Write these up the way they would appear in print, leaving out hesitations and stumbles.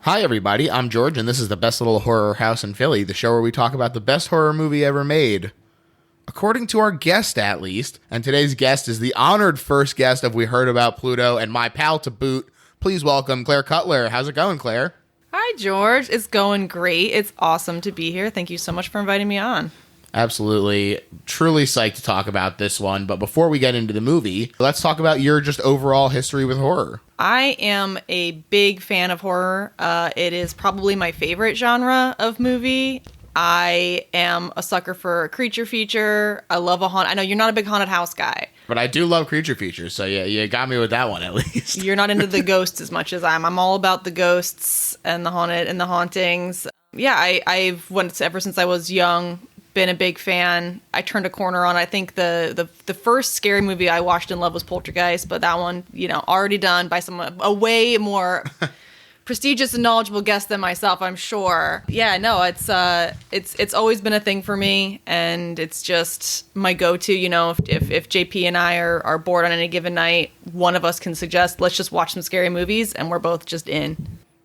Hi, everybody. I'm George, and this is the Best Little Horror House in Philly, the show where we talk about the best horror movie ever made. According to our guest, at least. And today's guest is the honored first guest of We Heard About Pluto, and my pal to boot. Please welcome Clare Cutler. How's it going, Claire? Hi, George. It's going great. It's awesome to be here. Thank you so much for inviting me on. Absolutely. Truly psyched to talk about this one. But before we get into the movie, let's talk about your just overall history with horror. I am a big fan of horror. It is probably my favorite genre of movie. I am a sucker for a creature feature. I love a haunt. I know you're not a big haunted house guy. But I do love creature features, so yeah, you got me with that one at least. You're not into the ghosts as much as I am. I'm all about the ghosts and the haunted and the hauntings. Yeah, I've went ever since I was young. Been a big fan. I turned a corner on, I think the first scary movie I watched in love was Poltergeist, but that one, already done by someone a way more prestigious and knowledgeable guest than myself, I'm sure. Yeah, no, it's always been a thing for me, and it's just my go-to. If JP and I are bored on any given night, one of us can suggest, let's just watch some scary movies, and we're both just in.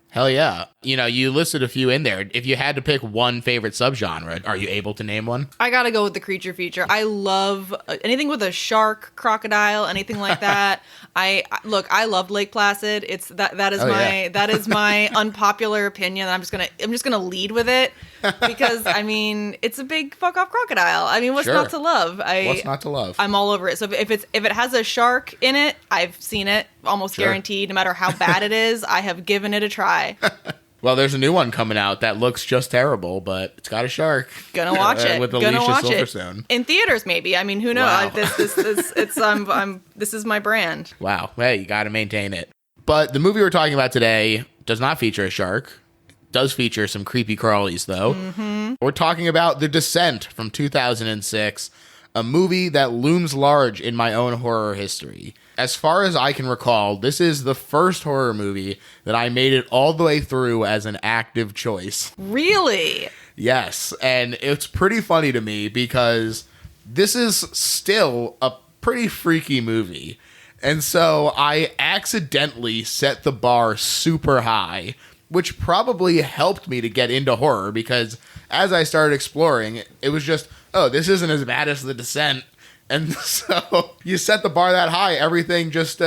Hell yeah. You listed a few in there. If you had to pick one favorite subgenre, are you able to name one? I gotta go with the creature feature. I love anything with a shark, crocodile, anything like that. I loved Lake Placid. That is my unpopular opinion. I'm just gonna lead with it because it's a big fuck off crocodile. What's Sure. not to love? What's not to love? I'm all over it. So if it has a shark in it, I've seen it almost Sure. guaranteed. No matter how bad it is, I have given it a try. Well, there's a new one coming out that looks just terrible, but it's got a shark. Gonna watch it. With Gonna Alicia watch Silverstone. it in theaters, maybe. Who knows? Wow. This is my brand. Wow. Hey, you got to maintain it. But the movie we're talking about today does not feature a shark. It does feature some creepy crawlies, though. Mm-hmm. We're talking about The Descent from 2006, a movie that looms large in my own horror history. As far as I can recall, this is the first horror movie that I made it all the way through as an active choice. Really? Yes, and it's pretty funny to me because this is still a pretty freaky movie. And so I accidentally set the bar super high, which probably helped me to get into horror because as I started exploring, it was just, oh, this isn't as bad as The Descent. And so you set the bar that high, everything just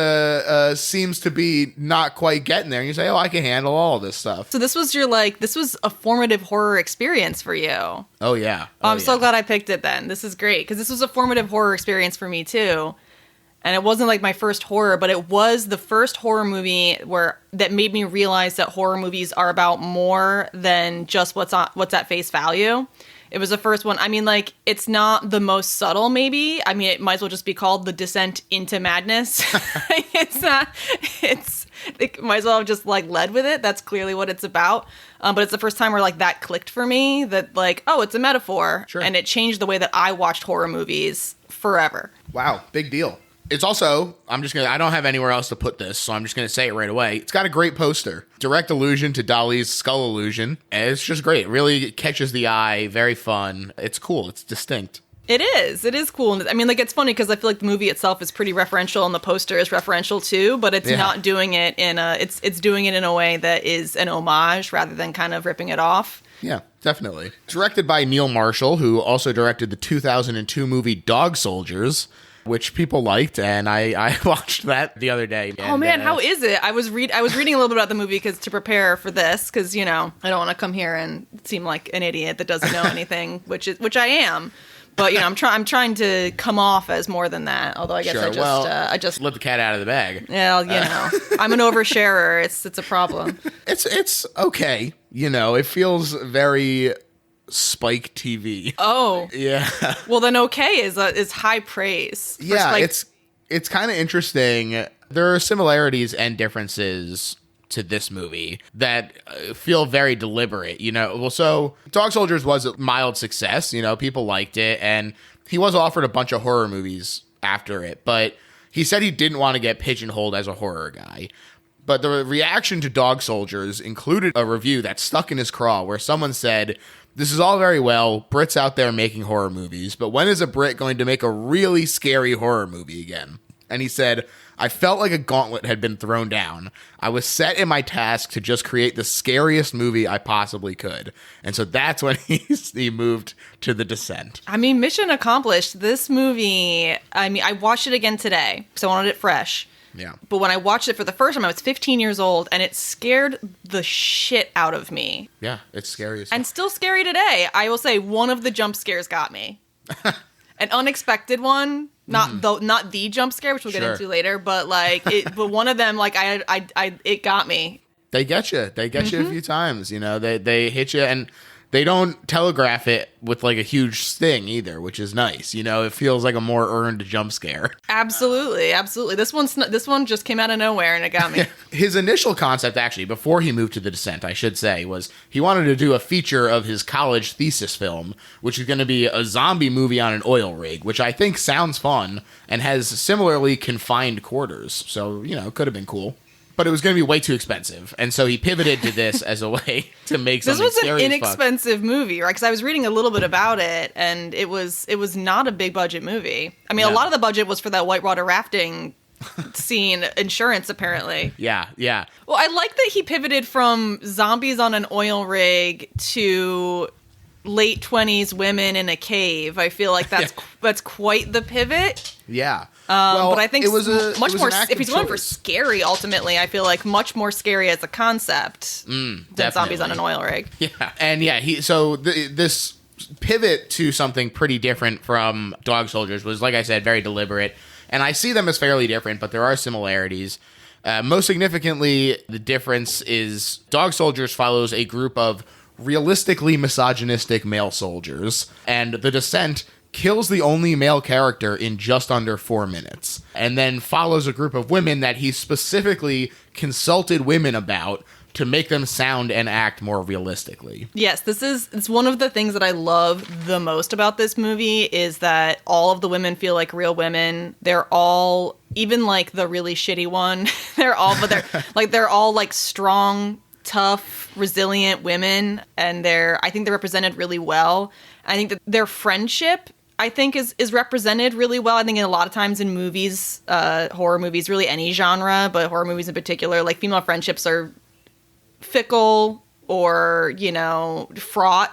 seems to be not quite getting there. And you say, oh, I can handle all of this stuff. So this was this was a formative horror experience for you. Oh, yeah. I'm so glad I picked it then. This is great because this was a formative horror experience for me too. And it wasn't like my first horror, but it was the first horror movie that made me realize that horror movies are about more than just what's at face value. It was the first one. It's not the most subtle, maybe. It might as well just be called The Descent into Madness. It might as well have just led with it. That's clearly what it's about. But it's the first time where that clicked for me that oh, it's a metaphor. Sure. And it changed the way that I watched horror movies forever. Wow, big deal. It's also, I don't have anywhere else to put this, so I'm just going to say it right away. It's got a great poster. Direct allusion to Dali's skull illusion. And it's just great. It really catches the eye. Very fun. It's cool. It's distinct. It is. It is cool. It's funny because I feel like the movie itself is pretty referential and the poster is referential too, but it's not doing it it's doing it in a way that is an homage rather than kind of ripping it off. Yeah, definitely. Directed by Neil Marshall, who also directed the 2002 movie Dog Soldiers, which people liked, and I watched that the other day. Oh man, how is it? I was reading a little bit about the movie to prepare for this, because I don't want to come here and seem like an idiot that doesn't know anything, which I am. But I'm trying to come off as more than that. Although I guess sure. I just let the cat out of the bag. Yeah, I'm an oversharer. It's a problem. It's okay. It feels very Spike TV. Oh. Yeah. Well, then okay is high praise. Yeah, it's kind of interesting. There are similarities and differences to this movie that feel very deliberate, Well, so Dog Soldiers was a mild success, people liked it, and he was offered a bunch of horror movies after it, but he said he didn't want to get pigeonholed as a horror guy. But the reaction to Dog Soldiers included a review that stuck in his craw where someone said, this is all very well, Brits out there making horror movies, but when is a Brit going to make a really scary horror movie again? And he said, I felt like a gauntlet had been thrown down. I was set in my task to just create the scariest movie I possibly could. And so that's when he moved to The Descent. I mean, mission accomplished. This movie, I mean, I watched it again today, so I wanted it fresh. Yeah. But when I watched it for the first time, I was 15 years old, and it scared the shit out of me. Yeah, it's scary as And still scary today. I will say one of the jump scares got me. An unexpected one. Not the jump scare, which we'll get into later, but but one of them, it got me. They get you. They get you a few times. You know, they hit you, and they don't telegraph it with like a huge sting either, which is nice. You know, it feels like a more earned jump scare. Absolutely, absolutely. This one just came out of nowhere and it got me. His initial concept, actually, before he moved to The Descent, I should say, was he wanted to do a feature of his college thesis film, which is going to be a zombie movie on an oil rig, which I think sounds fun and has similarly confined quarters. So, you know, it could have been cool. But it was going to be way too expensive, and so he pivoted to this as a way to make something scary. This was an inexpensive movie, right? Because I was reading a little bit about it, and it was not a big budget movie. I mean, a lot of the budget was for that whitewater rafting scene, insurance apparently. Yeah. Well, I like that he pivoted from zombies on an oil rig to late 20s women in a cave. I feel like that's quite the pivot. Yeah. But I think it was much more. If he's going for choice. scary, ultimately, I feel like much more scary as a concept than zombies on an oil rig. Yeah, and this pivot to something pretty different from Dog Soldiers was, like I said, very deliberate. And I see them as fairly different, but there are similarities. Most significantly, the difference is Dog Soldiers follows a group of realistically misogynistic male soldiers, and The Descent kills the only male character in just under 4 minutes, and then follows a group of women that he specifically consulted women about to make them sound and act more realistically. Yes, it's one of the things that I love the most about this movie is that all of the women feel like real women. They're all, even like the really shitty one, they're all like strong, tough, resilient women, and I think they're represented really well. I think that their friendship, I think, is represented really well. I think a lot of times in movies, horror movies, really any genre, but horror movies in particular, like female friendships are fickle or, you know, fraught.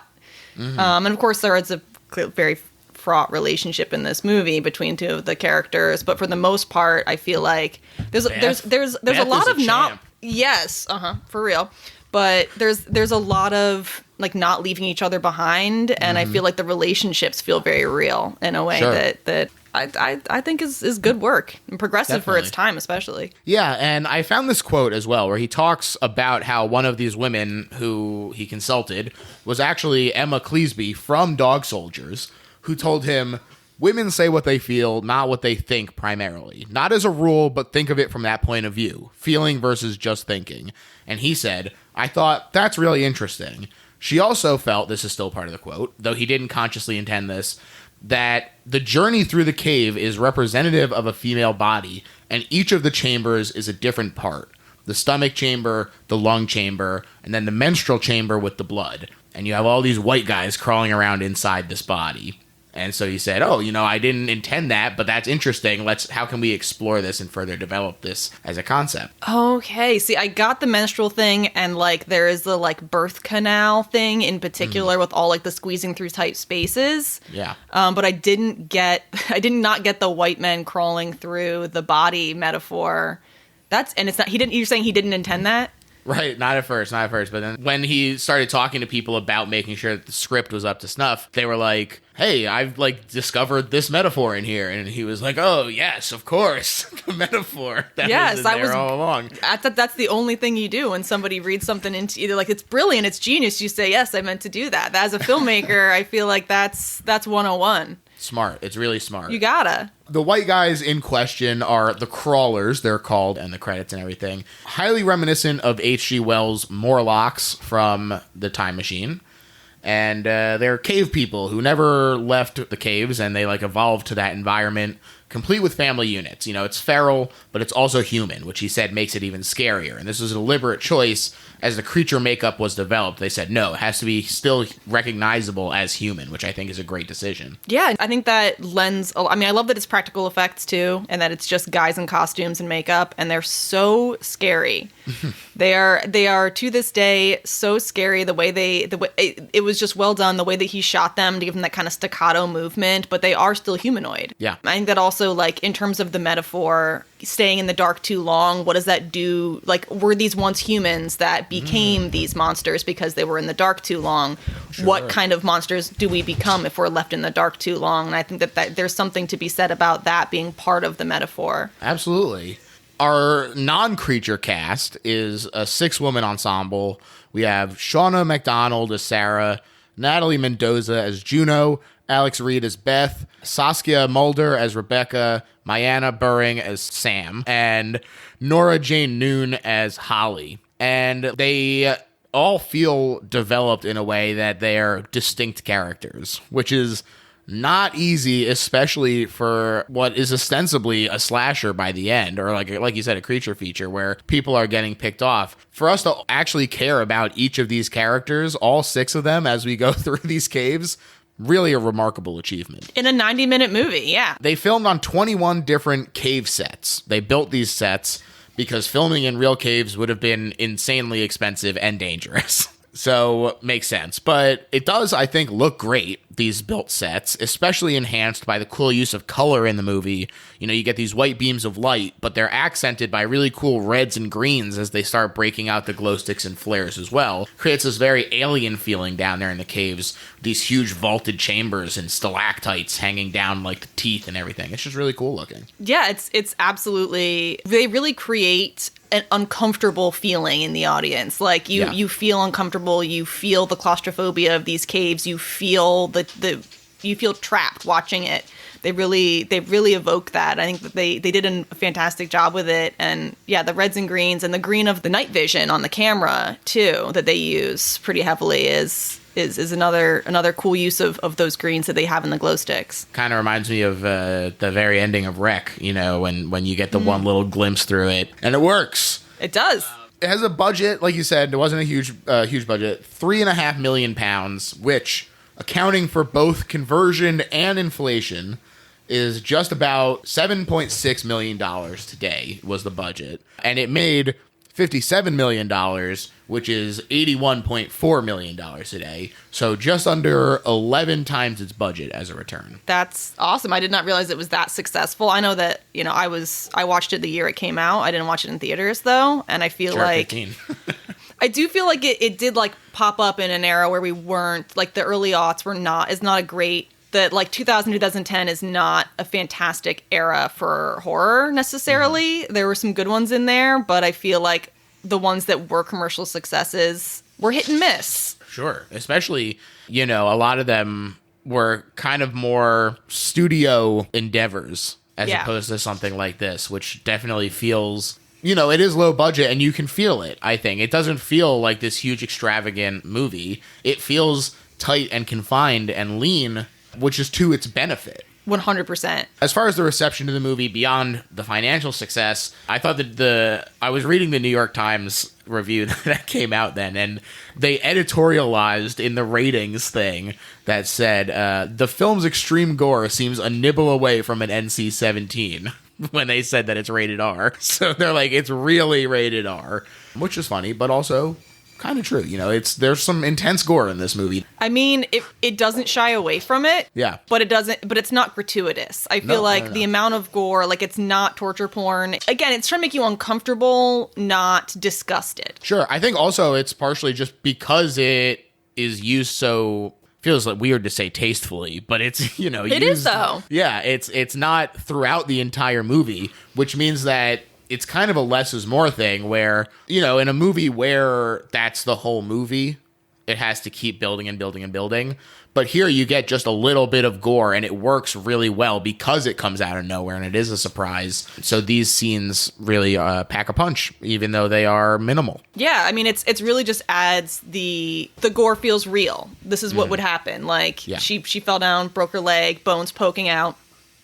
And of course there is a very fraught relationship in this movie between two of the characters, but for the most part, I feel like there's a lot of not. Yes, for real. But there's a lot of like not leaving each other behind, and I feel like the relationships feel very real in a way that I think is good work and progressive for its time, especially. Yeah, and I found this quote as well where he talks about how one of these women who he consulted was actually Emma Cleesby from Dog Soldiers, who told him, "Women say what they feel, not what they think primarily. Not as a rule, but think of it from that point of view. Feeling versus just thinking." And he said, "I thought, that's really interesting." She also felt, this is still part of the quote, though he didn't consciously intend this, that the journey through the cave is representative of a female body, and each of the chambers is a different part. The stomach chamber, the lung chamber, and then the menstrual chamber with the blood. And you have all these white guys crawling around inside this body. And so he said, "Oh, you know, I didn't intend that, but that's interesting. How can we explore this and further develop this as a concept?" Okay. See, I got the menstrual thing, and like there is the like birth canal thing in particular with all like the squeezing through tight spaces. Yeah. But I did not get the white men crawling through the body metaphor. You're saying he didn't intend that? Right, not at first. But then when he started talking to people about making sure that the script was up to snuff, they were like, "Hey, I've like discovered this metaphor in here," and he was like, "Oh yes, of course, the metaphor that was in there all along." That's the only thing you do when somebody reads something into either like it's brilliant, it's genius. You say, "Yes, I meant to do that." As a filmmaker, I feel like that's 101. Smart. It's really smart. You gotta. The white guys in question are the Crawlers, they're called, and the credits and everything. Highly reminiscent of H.G. Wells' Morlocks from The Time Machine. And they're cave people who never left the caves, and they like evolved to that environment complete with family units. You know, it's feral, but it's also human, which he said makes it even scarier. And this was a deliberate choice as the creature makeup was developed. They said, no, it has to be still recognizable as human, which I think is a great decision. Yeah, I think that lends, I mean, I love that it's practical effects too, and that it's just guys in costumes and makeup, and they're so scary. They are to this day so scary. The way it was just well done. The way that he shot them to give them that kind of staccato movement, but they are still humanoid. Yeah, I think that also, like, in terms of the metaphor, staying in the dark too long, what does that do? Like, were these once humans that became these monsters because they were in the dark too long? Sure. What kind of monsters do we become if we're left in the dark too long? And I think that there's something to be said about that being part of the metaphor. Absolutely. Our non-creature cast is a 6-woman ensemble. We have Shauna McDonald as Sarah, Natalie Mendoza as Juno, Alex Reed as Beth, Saskia Mulder as Rebecca, Mayanna Burring as Sam, and Nora Jane Noon as Holly. And they all feel developed in a way that they're distinct characters, which is not easy, especially for what is ostensibly a slasher by the end, or like you said, a creature feature where people are getting picked off. For us to actually care about each of these characters, all 6 of them, as we go through these caves, really a remarkable achievement. In a 90-minute movie, yeah. They filmed on 21 different cave sets. They built these sets because filming in real caves would have been insanely expensive and dangerous. So, makes sense. But it does, I think, look great, these built sets, especially enhanced by the cool use of color in the movie. You know, you get these white beams of light, but they're accented by really cool reds and greens as they start breaking out the glow sticks and flares as well. Creates this very alien feeling down there in the caves, these huge vaulted chambers and stalactites hanging down like the teeth and everything. It's just really cool looking. Yeah, it's absolutely, they really create an uncomfortable feeling in the audience. Like you feel uncomfortable, you feel the claustrophobia of these caves, you feel you feel trapped watching it. They really evoke that. I think that they did a fantastic job with it. And yeah, the reds and greens and the green of the night vision on the camera too, that they use pretty heavily is another cool use of those greens that they have in the glow sticks. Kind of reminds me of the very ending of Wreck, you know, when you get the one little glimpse through it, and it works. It does. It has a budget, like you said, it wasn't a huge budget, £3.5 million, which, accounting for both conversion and inflation, is just about $7.6 million today was the budget. And it made $57 million, which is $81.4 million today. So just under 11 times its budget as a return. That's awesome. I did not realize it was that successful. I know that, you know, I watched it the year it came out. I didn't watch it in theaters though. And I feel like I do feel like it did like pop up in an era where we weren't, like, the early aughts is not a great, that like 2010 is not a fantastic era for horror necessarily. There were some good ones in there, but I feel like the ones that were commercial successes were hit and miss. Sure. Especially, you know, a lot of them were kind of more studio endeavors as opposed to something like this, which definitely feels, you know, it is low budget and you can feel it, I think. It doesn't feel like this huge extravagant movie. It feels tight and confined and lean, which is to its benefit. 100%. As far as the reception to the movie beyond the financial success, I thought that I was reading the New York Times review that came out then, and they editorialized in the ratings thing that said, the film's extreme gore seems a nibble away from an NC-17 when they said that it's rated R. So they're like, it's really rated R, which is funny, but also kind of true. You know, there's some intense gore in this movie. I mean, it doesn't shy away from it. Yeah. But it's not gratuitous. I feel the amount of gore, like, it's not torture porn. Again, it's trying to make you uncomfortable, not disgusted. Sure. I think also it's partially just because it is used so, feels like weird to say tastefully, but it's, you know, it is though. Yeah, it's not throughout the entire movie, which means that it's kind of a less is more thing where, you know, in a movie where that's the whole movie, it has to keep building and building and building. But here you get just a little bit of gore and it works really well because it comes out of nowhere and it is a surprise. So these scenes really pack a punch, even though they are minimal. Yeah, I mean, it's really just adds the gore feels real. This is what would happen. Like, she fell down, broke her leg, bones poking out.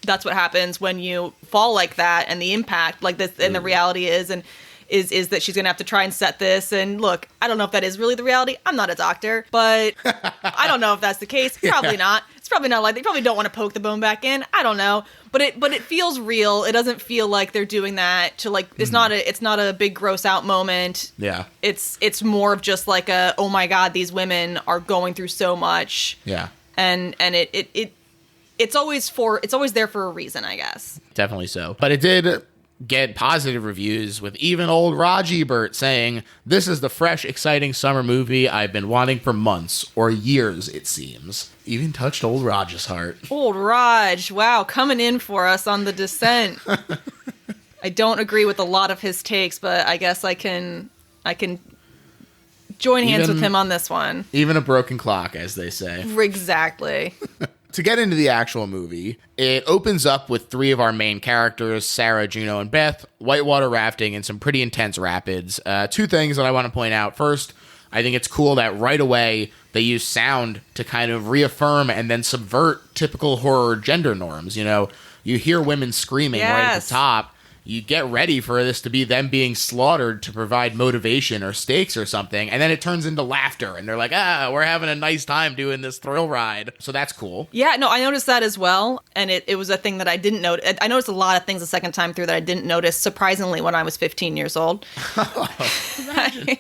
that's what happens when you fall like that, and the impact like this, and the reality is that she's gonna have to try and set this. And look, I don't know if that is really the reality. I'm not a doctor, but I don't know if that's the case. Probably not. It's probably not like they probably don't want to poke the bone back in. I don't know, but it feels real. It doesn't feel like they're doing that to like, it's not a big gross out moment. Yeah. It's more of just like a, oh my God, these women are going through so much. Yeah. And it's always there for a reason, I guess. Definitely so. But it did get positive reviews, with even old Raj Ebert saying, "This is the fresh, exciting summer movie I've been wanting for months, or years, it seems." Even touched old Raj's heart. Old Raj, wow, coming in for us on The Descent. I don't agree with a lot of his takes, but I guess I can join hands with him on this one. Even a broken clock, as they say. Exactly. To get into the actual movie, it opens up with three of our main characters, Sarah, Juno, and Beth, whitewater rafting in some pretty intense rapids. Two things that I want to point out. First, I think it's cool that right away they use sound to kind of reaffirm and then subvert typical horror gender norms. You know, you hear women screaming right at the top. You get ready for this to be them being slaughtered to provide motivation or stakes or something, and then it turns into laughter, and they're like, we're having a nice time doing this thrill ride. So that's cool. Yeah, no, I noticed that as well, and it was a thing that I didn't notice. I noticed a lot of things the second time through that I didn't notice, surprisingly, when I was 15 years old. Imagine.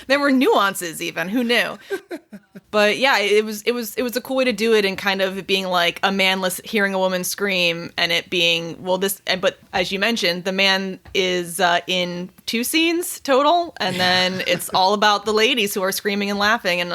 There were nuances even, who knew? But yeah, it was a cool way to do it, and kind of being like a man hearing a woman scream, and it being, but as you mentioned, the man is in 2 scenes total, and then it's all about the ladies who are screaming and laughing, and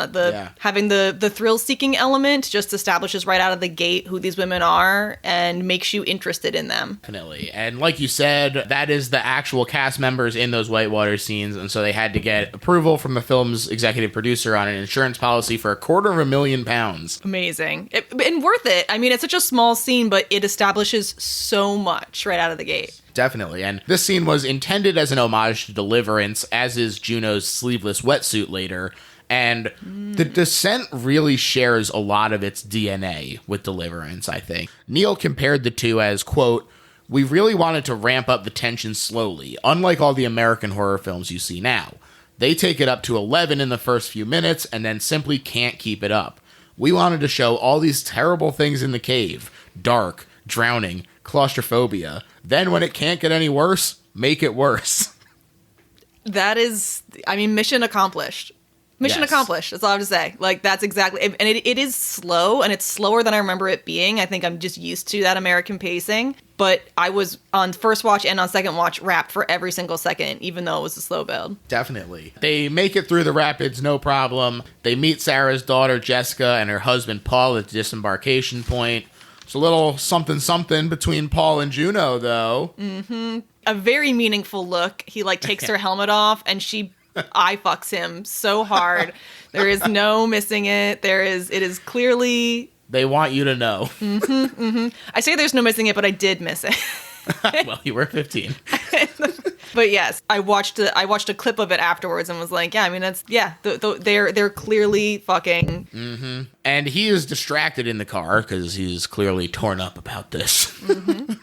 having the thrill-seeking element just establishes right out of the gate who these women are and makes you interested in them. Definitely. And like you said, that is the actual cast members in those whitewater scenes, and so they had to get approval from the film's executive producer on an insurance policy for £250,000. Amazing. And worth it. I mean, it's such a small scene, but it establishes so much right out of the gate. Definitely. And this scene was intended as an homage to Deliverance, as is Juno's sleeveless wetsuit later. And The Descent really shares a lot of its DNA with Deliverance, I think. Neil compared the two as, quote, "We really wanted to ramp up the tension slowly, unlike all the American horror films you see now. They take it up to 11 in the first few minutes and then simply can't keep it up. We wanted to show all these terrible things in the cave, dark, drowning, claustrophobia. Then when it can't get any worse, make it worse." That is, I mean, mission accomplished. Mission accomplished. That's all I have to say. Like, that's exactly, and it is slow, and it's slower than I remember it being. I think I'm just used to that American pacing. But I was on first watch and on second watch wrapped for every single second, even though it was a slow build. Definitely. They make it through the rapids, no problem. They meet Sarah's daughter, Jessica, and her husband, Paul, at the disembarkation point. It's a little something between Paul and Juno, though. Mm-hmm. A very meaningful look. He, takes her helmet off, and she eye fucks him so hard. There is no missing it. It is clearly... They want you to know. Mm-hmm, mm-hmm. I say there's no missing it, but I did miss it. Well, you were 15. But yes, I watched a clip of it afterwards and was like, yeah, I mean, that's, yeah, they're clearly fucking. Mm-hmm. And he is distracted in the car because he's clearly torn up about this. Mm-hmm.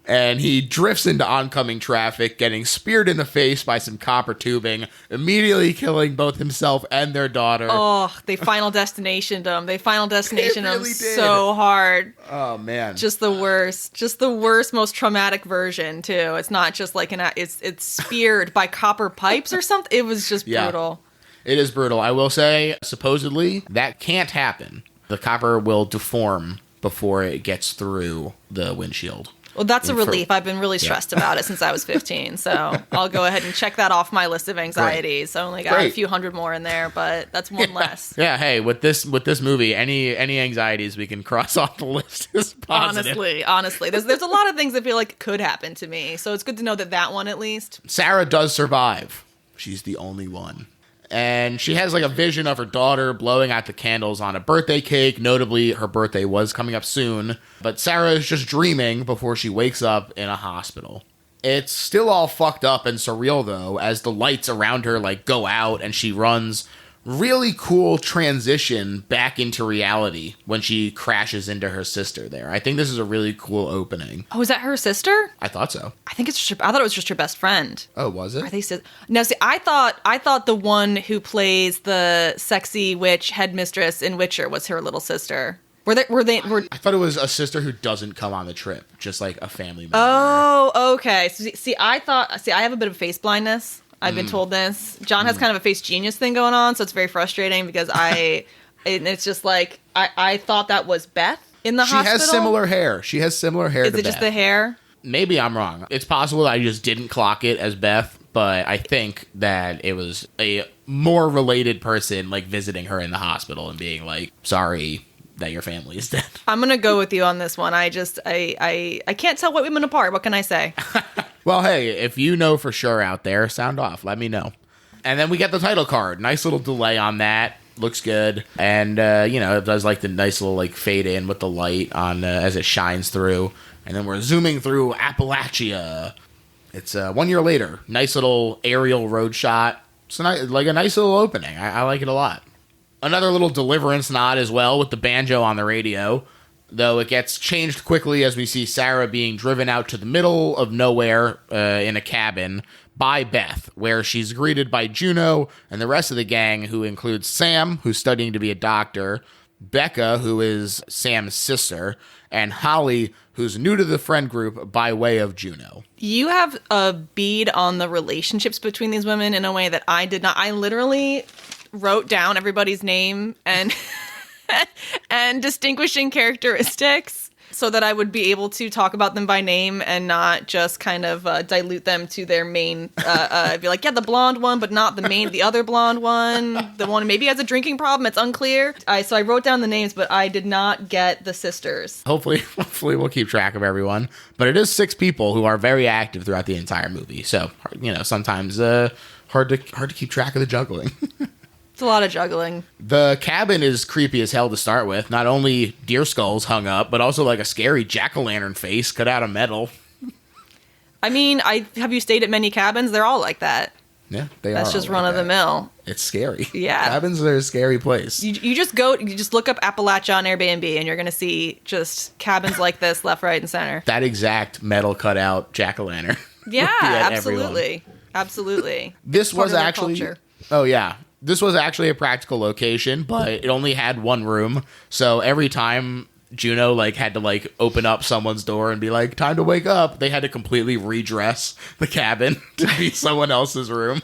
And he drifts into oncoming traffic, getting speared in the face by some copper tubing, immediately killing both himself and their daughter. Oh, they Final Destinationed him. They Final Destinationed him so hard. Oh, man. Just the worst, most traumatic version, too. It's not just like it's speared by copper pipes or something. It was just brutal. It is brutal. I will say, supposedly, that can't happen. The copper will deform before it gets through the windshield. Well, that's a relief. I've been really stressed about it since I was 15, so I'll go ahead and check that off my list of anxieties. I only got a few hundred more in there, but that's one less. Yeah, hey, with this movie, any anxieties we can cross off the list is positive. Honestly, there's a lot of things I feel like could happen to me, so it's good to know that one at least. Sarah does survive. She's the only one. And she has a vision of her daughter blowing out the candles on a birthday cake. Notably, her birthday was coming up soon. But Sarah is just dreaming before she wakes up in a hospital. It's still all fucked up and surreal, though, as the lights around her go out and she runs really cool transition back into reality when she crashes into her sister there. I think this is a really cool opening. Oh, is that her sister? I thought so. I thought it was just her best friend. Oh, was it? Are they No, see, I thought the one who plays the sexy witch headmistress in Witcher was her little sister. I thought it was a sister who doesn't come on the trip, just like a family member. Oh, okay. So, I have a bit of face blindness. I've been told this. John has kind of a face genius thing going on, so it's very frustrating because it's just like, I thought that was Beth in the hospital. She has similar hair. Is it just the hair? Maybe I'm wrong. It's possible I just didn't clock it as Beth, but I think that it was a more related person, like, visiting her in the hospital and being like, sorry that your family is dead. I'm gonna go with you on this one. I can't tell white women apart. What can I say? Well, hey, if you know for sure out there, sound off. Let me know. And then we get the title card. Nice little delay on that. Looks good. And, it does like the nice little like fade in with the light on as it shines through. And then we're zooming through Appalachia. It's 1 year later. Nice little aerial road shot. It's like a nice little opening. I like it a lot. Another little Deliverance nod as well with the banjo on the radio, though it gets changed quickly as we see Sarah being driven out to the middle of nowhere in a cabin by Beth, where she's greeted by Juno and the rest of the gang, who includes Sam, who's studying to be a doctor, Becca, who is Sam's sister, and Holly, who's new to the friend group by way of Juno. You have a bead on the relationships between these women in a way that I did not. I literally wrote down everybody's name and and distinguishing characteristics so that I would be able to talk about them by name and not just kind of dilute them to their main, be like, yeah, the blonde one, but not the other blonde one, the one maybe has a drinking problem, it's unclear. So I wrote down the names, but I did not get the sisters. Hopefully we'll keep track of everyone. But it is 6 people who are very active throughout the entire movie. So, sometimes hard to keep track of the juggling. It's a lot of juggling. The cabin is creepy as hell to start with. Not only deer skulls hung up, but also like a scary jack-o'-lantern face cut out of metal. I mean, have you stayed at many cabins? They're all like that. Yeah, they are. That's just run of the mill. It's scary. Yeah. Cabins are a scary place. You just look up Appalachia on Airbnb and you're going to see just cabins like this left, right, and center. That exact metal cutout jack-o'-lantern. Yeah, absolutely. Absolutely. This was actually... Oh, yeah. This was actually a practical location, but it only had one room. So every time Juno had to open up someone's door and be like, time to wake up, they had to completely redress the cabin to be someone else's room.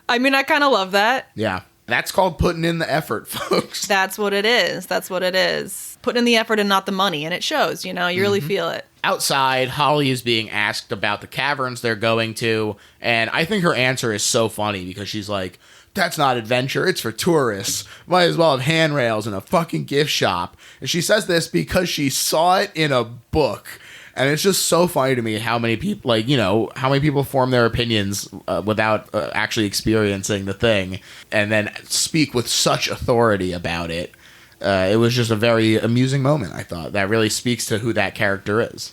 I mean, I kind of love that. Yeah. That's called putting in the effort, folks. That's what it is. Putting in the effort and not the money. And it shows, you really feel it. Outside, Holly is being asked about the caverns they're going to. And I think her answer is so funny because she's like, that's not adventure, it's for tourists. Might as well have handrails and a fucking gift shop. And she says this because she saw it in a book. And it's just so funny to me how many people, how many people form their opinions without actually experiencing the thing and then speak with such authority about it. It was just a very amusing moment, I thought. That really speaks to who that character is.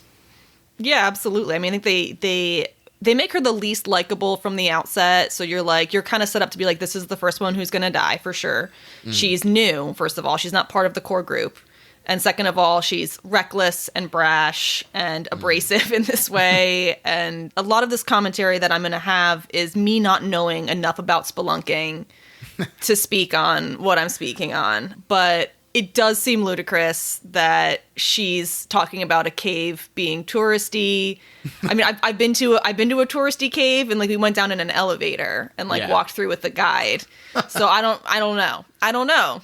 Yeah, absolutely. I mean, I think they make her the least likable from the outset. So you're kind of set up to be like, this is the first one who's going to die for sure. She's new, first of all. She's not part of the core group. And second of all, she's reckless and brash and abrasive in this way. And a lot of this commentary that I'm going to have is me not knowing enough about spelunking to speak on what I'm speaking on. But it does seem ludicrous that she's talking about a cave being touristy. I mean, I've been to a touristy cave, and we went down in an elevator and walked through with the guide. So I don't know.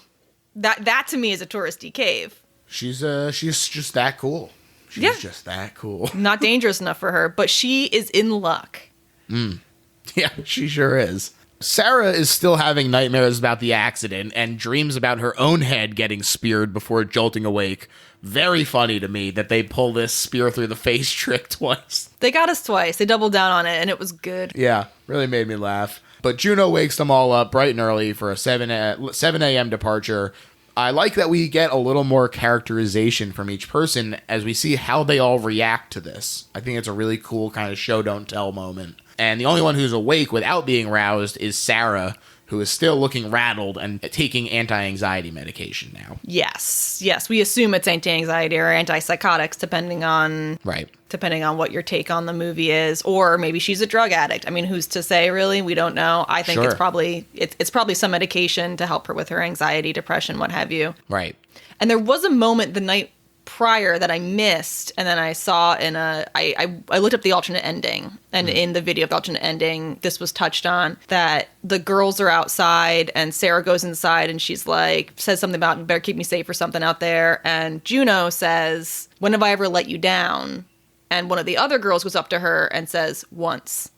That to me is a touristy cave. She's just that cool. She's just that cool. Not dangerous enough for her, but she is in luck. Yeah, she sure is. Sarah is still having nightmares about the accident and dreams about her own head getting speared before jolting awake. Very funny to me that they pull this spear through the face trick twice. They got us twice. They doubled down on it, and it was good. Yeah, really made me laugh. But Juno wakes them all up bright and early for a 7 a.m. departure. I like that we get a little more characterization from each person as we see how they all react to this. I think it's a really cool kind of show don't tell moment. And the only one who's awake without being roused is Sarah, who is still looking rattled and taking anti-anxiety medication now. Yes. We assume it's anti-anxiety or antipsychotics, depending on what your take on the movie is, or maybe she's a drug addict. I mean, who's to say? Really, we don't know. I think it's probably some medication to help her with her anxiety, depression, what have you. Right. And there was a moment the night prior that I missed, and then I saw I looked up the alternate ending, and in the video of the alternate ending, this was touched on, that the girls are outside and Sarah goes inside and she's like, says something about, better keep me safe or something out there, and Juno says, when have I ever let you down? And one of the other girls goes up to her and says, once.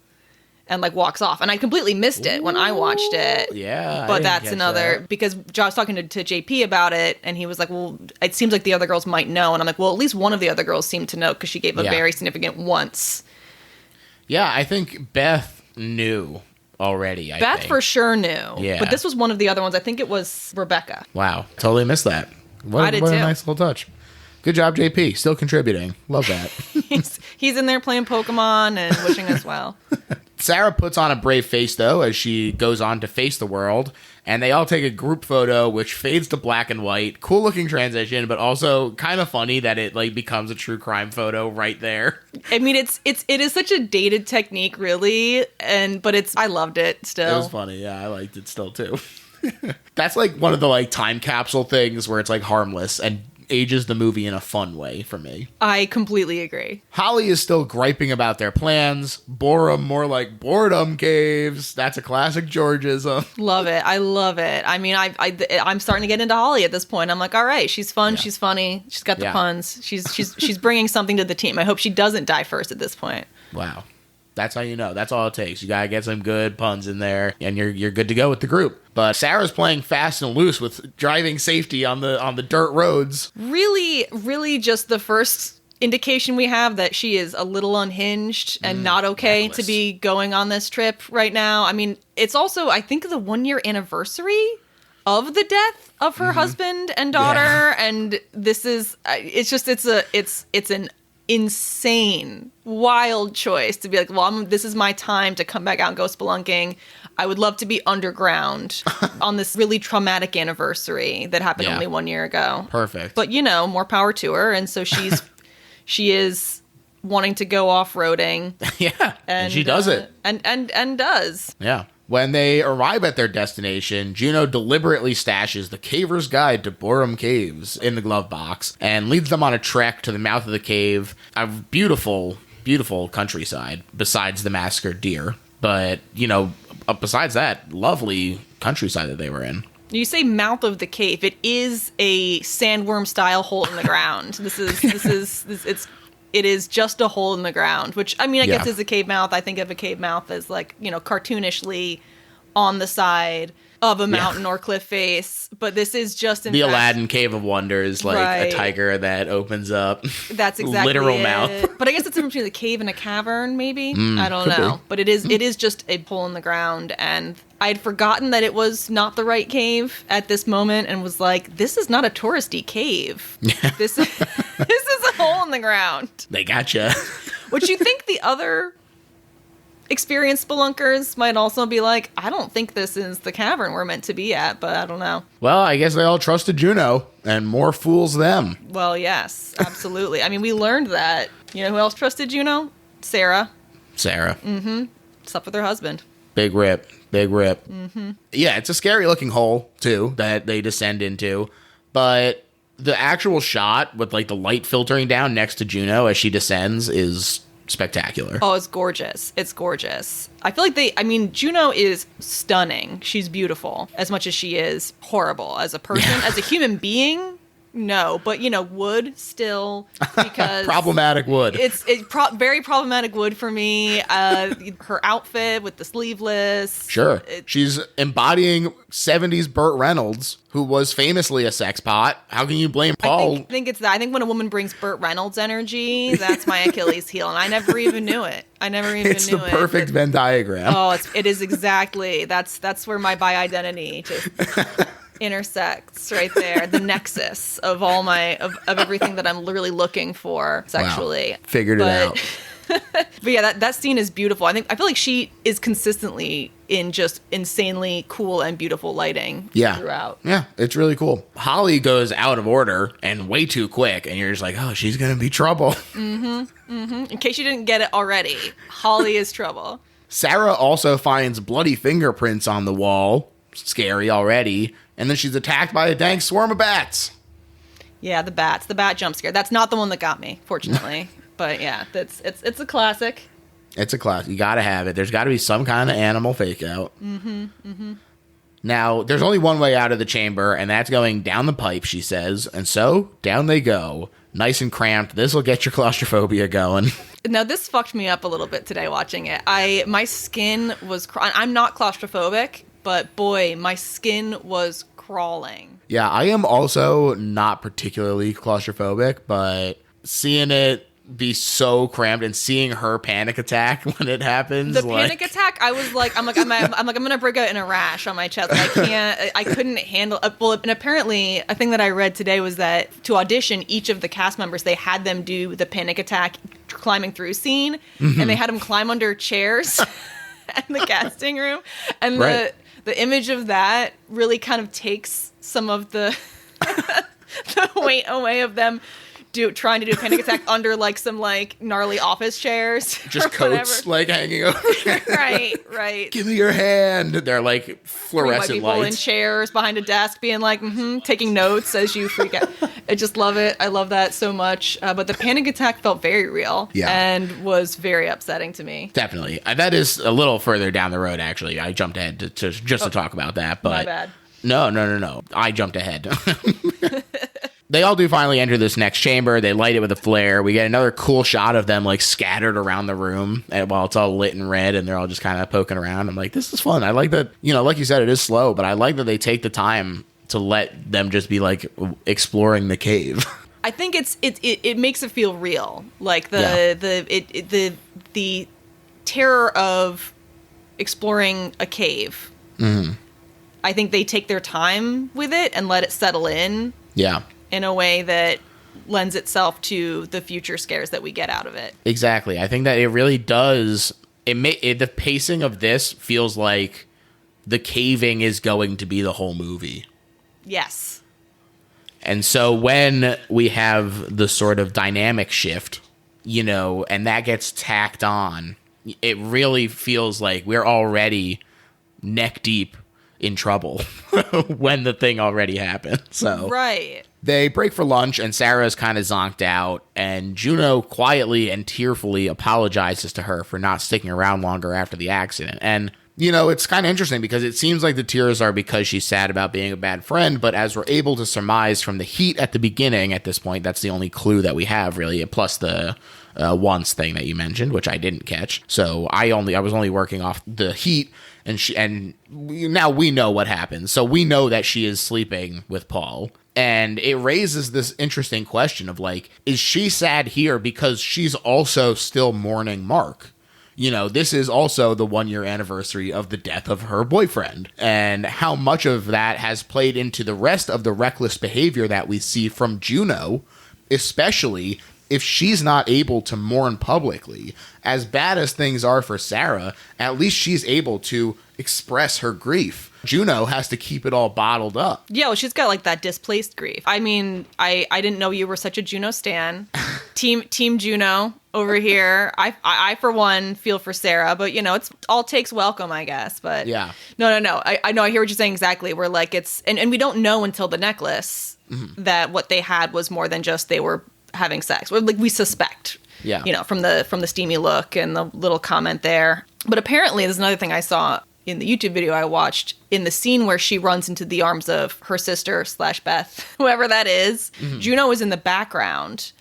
And like walks off. And I completely missed it when I watched it. Yeah. But that's another, because I was talking to JP about it, and he was like, well, it seems like the other girls might know. And I'm like, well, at least one of the other girls seemed to know, because she gave a very significant once. Yeah, I think Beth knew already. Beth for sure knew. Yeah. But this was one of the other ones. I think it was Rebecca. Wow. Totally missed that. I did what too. a nice little touch. Good job, JP. Still contributing. Love that. he's in there playing Pokemon and wishing us well. Sarah puts on a brave face, though, as she goes on to face the world, and they all take a group photo, which fades to black and white. Cool looking transition, but also kind of funny that it like becomes a true crime photo right there. I mean, it is such a dated technique, really, but I loved it still. It was funny, yeah, I liked it still too. That's like one of the like time capsule things where it's like harmless and ages the movie in a fun way for me. I completely agree. Holly is still griping about their plans. Borum, more like boredom caves. That's a classic Georgism. Love it. I love it. I mean, I'm starting to get into Holly at this point. I'm like, all right, she's fun. Yeah. She's funny. She's got the puns. She's bringing something to the team. I hope she doesn't die first at this point. Wow. That's how you know. That's all it takes. You gotta get some good puns in there, and you're good to go with the group. But Sarah's playing fast and loose with driving safety on the dirt roads. Really, really, just the first indication we have that she is a little unhinged and not okay reckless to be going on this trip right now. I mean, it's also, I think, the 1-year anniversary of the death of her husband and daughter, and this is it's an insane, wild choice to be like, well, this is my time to come back out and go spelunking. I would love to be underground on this really traumatic anniversary that happened only 1 year ago. Perfect. But more power to her, and so she is wanting to go off-roading. Yeah, and she does it. And does. Yeah. When they arrive at their destination, Juno deliberately stashes the Caver's Guide to Borum Caves in the glove box and leads them on a trek to the mouth of the cave. A beautiful, beautiful countryside besides the massacred deer. But, besides that, lovely countryside that they were in. You say mouth of the cave. It is a sandworm-style hole in the ground. It is just a hole in the ground, which, I mean, I guess is a cave mouth. I think of a cave mouth as like, cartoonishly on the side of a mountain or cliff face. But this is just the Aladdin Cave of Wonders, like a tiger that opens up. That's exactly literal it. mouth. But I guess it's in between a cave and a cavern, maybe. I don't know. Be. But it is just a hole in the ground, and I had forgotten that it was not the right cave at this moment, and was like, this is not a touristy cave. This is a hole in the ground. They gotcha. Which you think the other experienced spelunkers might also be like, I don't think this is the cavern we're meant to be at, but I don't know. Well, I guess they all trusted Juno, and more fools them. Well, yes, absolutely. I mean, we learned that. You know who else trusted Juno? Sarah. Mm-hmm. Slept with her husband. Big rip. Mm-hmm. Yeah, it's a scary looking hole, too, that they descend into. But the actual shot with, like, the light filtering down next to Juno as she descends is spectacular. Oh, it's gorgeous. It's gorgeous. I feel like Juno is stunning. She's beautiful as much as she is horrible as a person. As a human being, no. But, wood still, because... Problematic wood. It's very problematic wood for me. Her outfit with the sleeveless. Sure. She's embodying 70s Burt Reynolds, who was famously a sex pot. How can you blame Paul? I think it's that. I think when a woman brings Burt Reynolds energy, that's my Achilles heel, and I never even knew it. It's the perfect Venn diagram. Oh, it is exactly. That's where my bi identity just intersects right there. The nexus of all of everything that I'm literally looking for sexually. Wow. Figured it out. But yeah, that scene is beautiful. I feel like she is consistently in just insanely cool and beautiful lighting throughout. Yeah, it's really cool. Holly goes out of order and way too quick, and you're just like, oh, she's going to be trouble. In case you didn't get it already, Holly is trouble. Sarah also finds bloody fingerprints on the wall. Scary already. And then she's attacked by a dang swarm of bats. Yeah, the bats. The bat jump scare. That's not the one that got me, fortunately. But yeah, it's a classic. It's a classic. You got to have it. There's got to be some kind of animal fake out. Now, there's only one way out of the chamber, and that's going down the pipe, she says. And so, down they go. Nice and cramped. This will get your claustrophobia going. Now, this fucked me up a little bit today watching it. My skin was... I'm not claustrophobic, but boy, my skin was crawling. Yeah, I am also not particularly claustrophobic, but seeing it be so cramped and seeing her panic attack when it happens. The panic attack, I was like, I'm gonna break out in a rash on my chest. I couldn't handle. Well, and apparently, a thing that I read today was that to audition, each of the cast members, they had them do the panic attack climbing through scene, and they had them climb under chairs in the casting room, and the image of that really kind of takes some of the the weight away of them trying to do a panic attack under like some like gnarly office chairs. Just coats like hanging over. Right. Give me your hand. They're like fluorescent people lights. in chairs behind a desk being like, taking notes as you freak out. I just love it. I love that so much. But the panic attack felt very real and was very upsetting to me. Definitely. That is a little further down the road, actually. I jumped ahead to talk about that. But my bad. No. I jumped ahead. They all do finally enter this next chamber. They light it with a flare. We get another cool shot of them like scattered around the room while it's all lit and red, and they're all just kind of poking around. I'm like, this is fun. I like that, like you said, it is slow, but I like that they take the time to let them just be like exploring the cave. I think it makes it feel real. Like the terror of exploring a cave. Mm-hmm. I think they take their time with it and let it settle in. Yeah. In a way that lends itself to the future scares that we get out of it. Exactly. I think that it really does. The pacing of this feels like the caving is going to be the whole movie. Yes. And so when we have the sort of dynamic shift, and that gets tacked on, it really feels like we're already neck deep in trouble when the thing already happened. So right. They break for lunch, and Sarah's kind of zonked out, and Juno quietly and tearfully apologizes to her for not sticking around longer after the accident. And, it's kind of interesting because it seems like the tears are because she's sad about being a bad friend, but as we're able to surmise from the heat at the beginning, at this point, that's the only clue that we have, really, plus the once thing that you mentioned, which I didn't catch. So I was only working off the heat, and now we know what happens. So we know that she is sleeping with Paul. And it raises this interesting question of like, is she sad here because she's also still mourning Mark? This is also the 1-year anniversary of the death of her boyfriend. And how much of that has played into the rest of the reckless behavior that we see from Juno, especially if she's not able to mourn publicly. As bad as things are for Sarah, at least she's able to express her grief. Juno has to keep it all bottled up. Yeah, well, she's got like that displaced grief. I mean, I didn't know you were such a Juno stan. Team Juno over here. I for one feel for Sarah, but it's all takes welcome, I guess. But yeah, no. I know. I hear what you're saying exactly. We're like and we don't know until the necklace that what they had was more than just they were having sex. Like we suspect. Yeah. From the steamy look and the little comment there. But apparently, there's another thing I saw in the YouTube video I watched, in the scene where she runs into the arms of her sister / Beth, whoever that is, Juno is in the background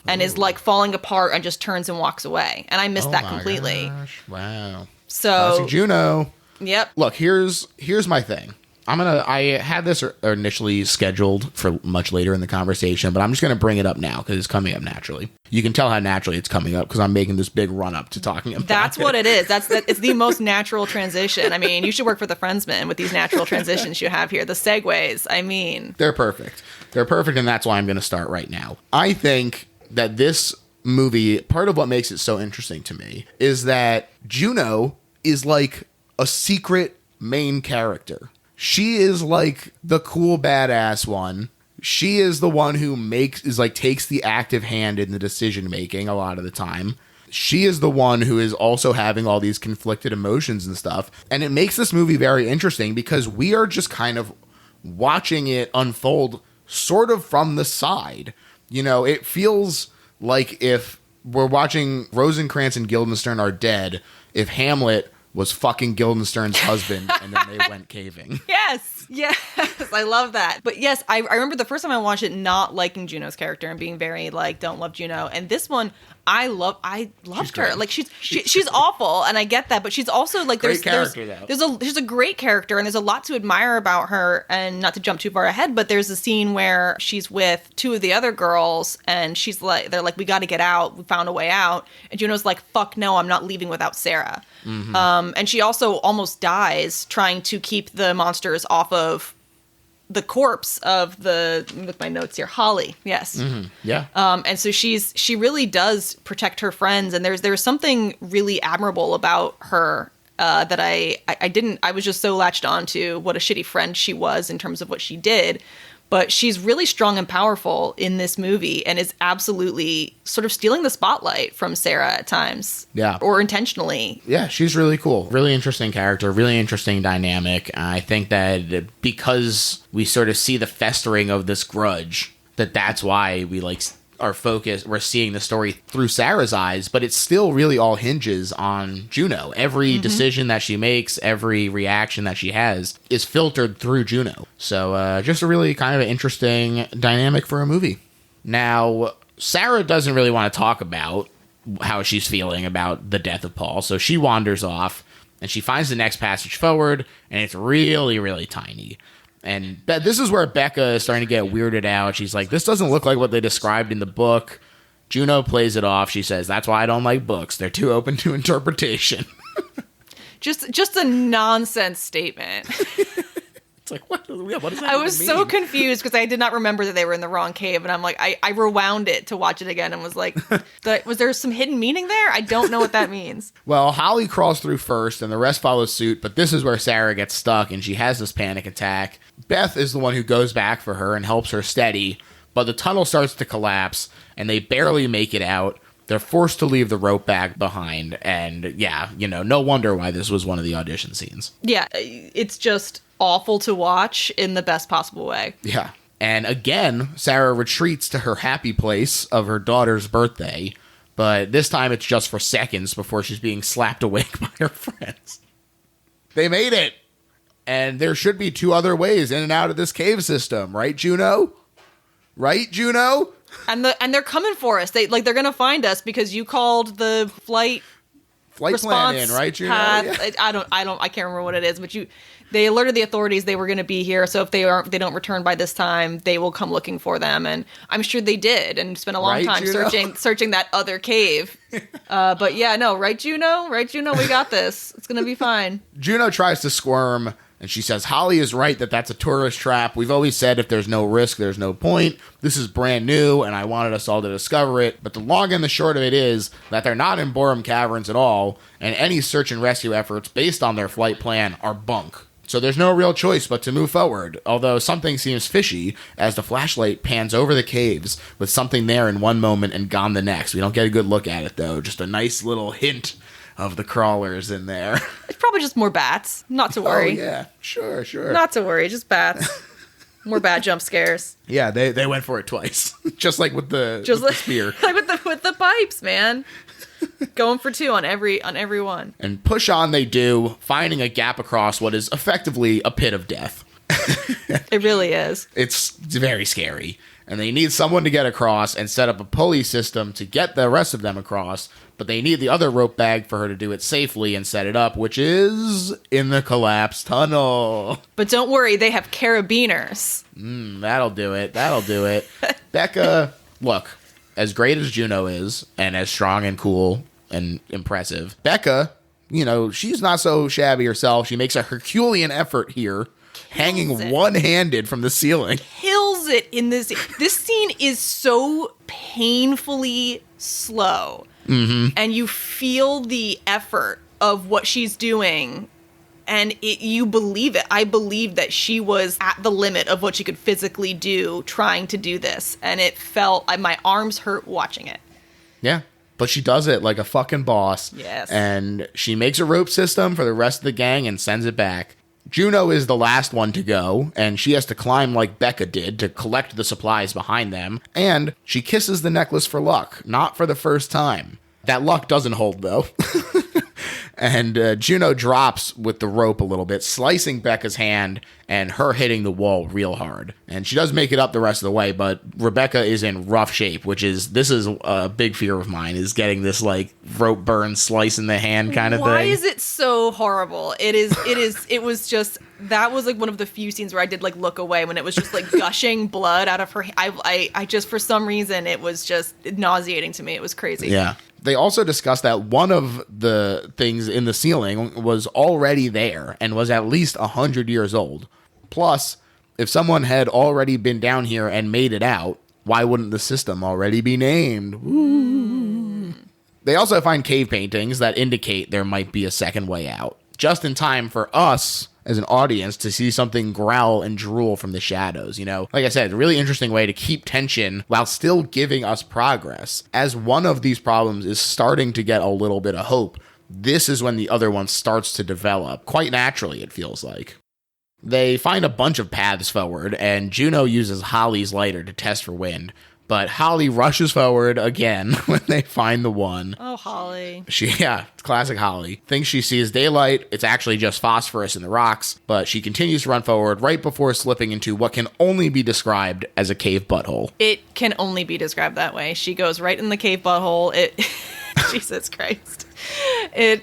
and is like falling apart and just turns and walks away. And I missed that completely. Gosh. Wow. So classic Juno. Yep. Look, here's my thing. I had this initially scheduled for much later in the conversation, but I'm just going to bring it up now because it's coming up naturally. You can tell how naturally it's coming up because I'm making this big run up to talking about That's what it is. It's the most natural transition. I mean, you should work for the Friendsman with these natural transitions you have here. The segues, I mean. They're perfect. And that's why I'm going to start right now. I think that this movie, part of what makes it so interesting to me is that Juno is like a secret main character. She is like the cool badass one. She is the one who takes the active hand in the decision making a lot of the time. She is the one who is also having all these conflicted emotions and stuff. And it makes this movie very interesting because we are just kind of watching it unfold sort of from the side. You know, it feels like if we're watching Rosencrantz and Guildenstern are dead, if Hamlet was fucking Guildenstern's husband and then they went caving. Yes, I love that. But yes, I remember the first time I watched it not liking Juno's character and being very like, don't love Juno. And this one, I loved her. Like she's awful, and I get that, but she's also like there's a great character, and there's a lot to admire about her. And not to jump too far ahead, but there's a scene where she's with two of the other girls, and they're like, we got to get out. We found a way out, and Juno's like, fuck no, I'm not leaving without Sarah. Mm-hmm. And she also almost dies trying to keep the monsters off of the corpse of with my notes here, Holly. Yes. Mm-hmm. Yeah. And so she really does protect her friends, and there's something really admirable about her that I was just so latched on to what a shitty friend she was in terms of what she did. But she's really strong and powerful in this movie and is absolutely sort of stealing the spotlight from Sarah at times. Yeah. Or intentionally. Yeah, she's really cool. Really interesting character, really interesting dynamic. I think that because we sort of see the festering of this grudge, that's why we our focus, we're seeing the story through Sarah's eyes, but it still really all hinges on Juno. Every decision that she makes, every reaction that she has is filtered through Juno. So just a really kind of interesting dynamic for a movie. Now, Sarah doesn't really want to talk about how she's feeling about the death of Paul, so she wanders off and she finds the next passage forward, and it's really, really tiny. And this is where Becca is starting to get weirded out. She's like, this doesn't look like what they described in the book. Juno plays it off. She says, that's why I don't like books. They're too open to interpretation. Just a nonsense statement. It's like, what does that I was mean? so confused because I did not remember that they were in the wrong cave. And I'm like, I rewound it to watch it again and was like, was there some hidden meaning there? I don't know what that means. Well, Holly crawls through first and the rest follow suit. But this is where Sarah gets stuck and she has this panic attack. Beth is the one who goes back for her and helps her steady. But the tunnel starts to collapse and they barely make it out. They're forced to leave the rope bag behind. And yeah, no wonder why this was one of the audition scenes. Yeah, it's just awful to watch in the best possible way. Yeah. And again, Sarah retreats to her happy place of her daughter's birthday, but this time it's just for seconds before she's being slapped awake by her friends. They made it! And there should be 2 other ways in and out of this cave system, right, Juno? Right, Juno? And they're coming for us. They're gonna find us because you called the flight plan in, right, Juno? Yeah. I can't remember what it is, but they alerted the authorities they were going to be here. So if they don't return by this time, they will come looking for them. And I'm sure they did and spent a long time searching that other cave. But yeah, no, right, Juno? Right, Juno? We got this. It's going to be fine. Juno tries to squirm and she says, Holly is right that's a tourist trap. We've always said if there's no risk, there's no point. This is brand new and I wanted us all to discover it. But the long and the short of it is that they're not in Borum Caverns at all. And any search and rescue efforts based on their flight plan are bunk. So there's no real choice but to move forward, although something seems fishy as the flashlight pans over the caves with something there in one moment and gone the next. We don't get a good look at it, though. Just a nice little hint of the crawlers in there. It's probably just more bats. Not to worry. Oh, yeah. Sure. Not to worry. Just bats. More bat jump scares. Yeah, they went for it twice. Just like with the spear. Like with the pipes, man. Going for 2 on every one. And push on they do, finding a gap across what is effectively a pit of death. It really is. It's very scary. And they need someone to get across and set up a pulley system to get the rest of them across. But they need the other rope bag for her to do it safely and set it up, which is in the collapsed tunnel. But don't worry, they have carabiners. That'll do it. Becca, look, as great as Juno is, and as strong and cool and impressive, Becca, she's not so shabby herself. She makes a Herculean effort here, hanging one-handed from the ceiling. Kills it in this. This scene is so painfully slow. Mm-hmm. And you feel the effort of what she's doing And you believe it. I believe that she was at the limit of what she could physically do trying to do this. And it felt, my arms hurt watching it. Yeah. But she does it like a fucking boss. Yes. And she makes a rope system for the rest of the gang and sends it back. Juno is the last one to go, and she has to climb like Becca did to collect the supplies behind them. And she kisses the necklace for luck, not for the first time. That luck doesn't hold, though. And Juno drops with the rope a little bit, slicing Becca's hand and her hitting the wall real hard. And she does make it up the rest of the way, but Rebecca is in rough shape, this is a big fear of mine, is getting this like rope burn, slice in the hand kind of thing. Why is it so horrible? It was just, that was like one of the few scenes where I did like look away when it was just like gushing blood out of her. I just, for some reason, it was just nauseating to me. It was crazy. Yeah. They also discussed that one of the things in the ceiling was already there and was at least 100 years old. Plus, if someone had already been down here and made it out, why wouldn't the system already be named? Woo. They also find cave paintings that indicate there might be a second way out, just in time for us as an audience to see something growl and drool from the shadows, Like I said, a really interesting way to keep tension while still giving us progress. As one of these problems is starting to get a little bit of hope, this is when the other one starts to develop. Quite naturally, it feels like. They find a bunch of paths forward, and Juno uses Holly's lighter to test for wind. But Holly rushes forward again when they find the one. Oh, Holly. It's classic Holly. Thinks she sees daylight. It's actually just phosphorus in the rocks. But she continues to run forward right before slipping into what can only be described as a cave butthole. It can only be described that way. She goes right in the cave butthole. Jesus Christ. I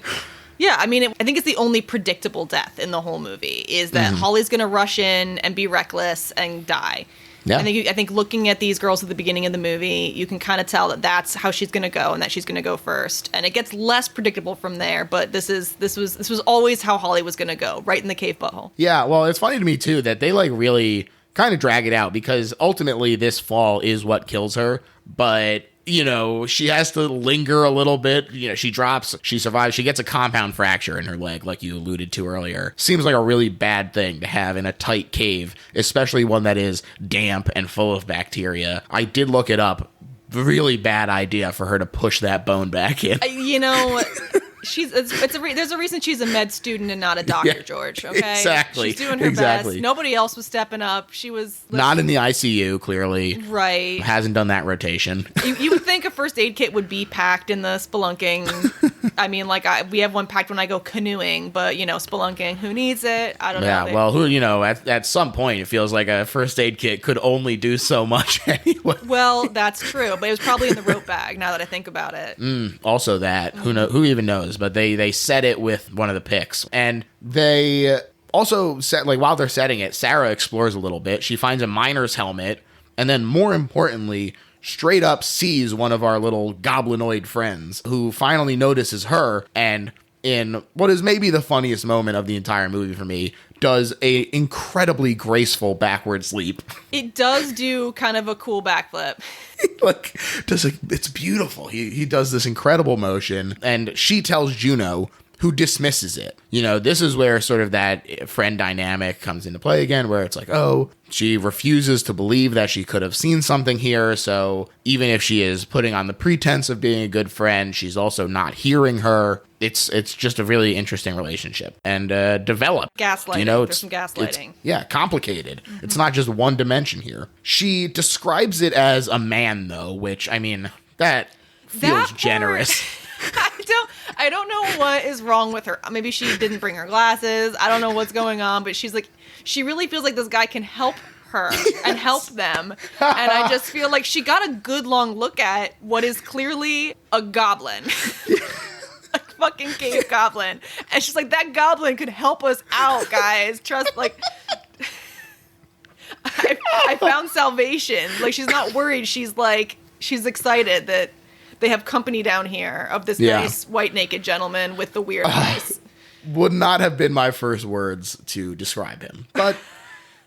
think it's the only predictable death in the whole movie is that Holly's going to rush in and be reckless and die. Yeah. I think looking at these girls at the beginning of the movie, you can kind of tell that that's how she's going to go and that she's going to go first. And it gets less predictable from there, but this was always how Holly was going to go, right in the cave butthole. Yeah, well, it's funny to me too that they like really kind of drag it out because ultimately this fall is what kills her, but she has to linger a little bit. She drops, she survives, she gets a compound fracture in her leg, like you alluded to earlier. Seems like a really bad thing to have in a tight cave, especially one that is damp and full of bacteria. I did look it up. Really bad idea for her to push that bone back in. There's a reason she's a med student and not a doctor, George. Okay, exactly. She's doing her best. Nobody else was stepping up. She was not in the ICU. Clearly, right. Hasn't done that rotation. You would think a first aid kit would be packed in the spelunking. We have one packed when I go canoeing, but spelunking. Who needs it? I don't know. Yeah, well, at some point it feels like a first aid kit could only do so much anyway. Well, that's true, but it was probably in the rope bag. Now that I think about it. Also, that who even knows? But they set it with one of the picks, and they also set while they're setting it, Sarah explores a little bit. She finds a miner's helmet, and then more importantly, straight up sees one of our little goblinoid friends who finally notices her, and in what is maybe the funniest moment of the entire movie for me, does a incredibly graceful backwards leap. It does do kind of a cool backflip. It's beautiful. He does this incredible motion, and she tells Juno, who dismisses it. This is where sort of that friend dynamic comes into play again, where it's like, oh, she refuses to believe that she could have seen something here, so even if she is putting on the pretense of being a good friend, she's also not hearing her. It's just a really interesting relationship and develop. Gaslighting. There's some gaslighting. Complicated. Mm-hmm. It's not just one dimension here. She describes it as a man, though, which, that feels generous. I don't know what is wrong with her. Maybe she didn't bring her glasses. I don't know what's going on, but she's like, she really feels like this guy can help her and help them. And I just feel like she got a good long look at what is clearly a goblin. A fucking cave goblin. And she's like, that goblin could help us out, guys. Trust, I found salvation. She's not worried. She's excited that they have company down here of this nice white naked gentleman with the weird eyes. Would not have been my first words to describe him. But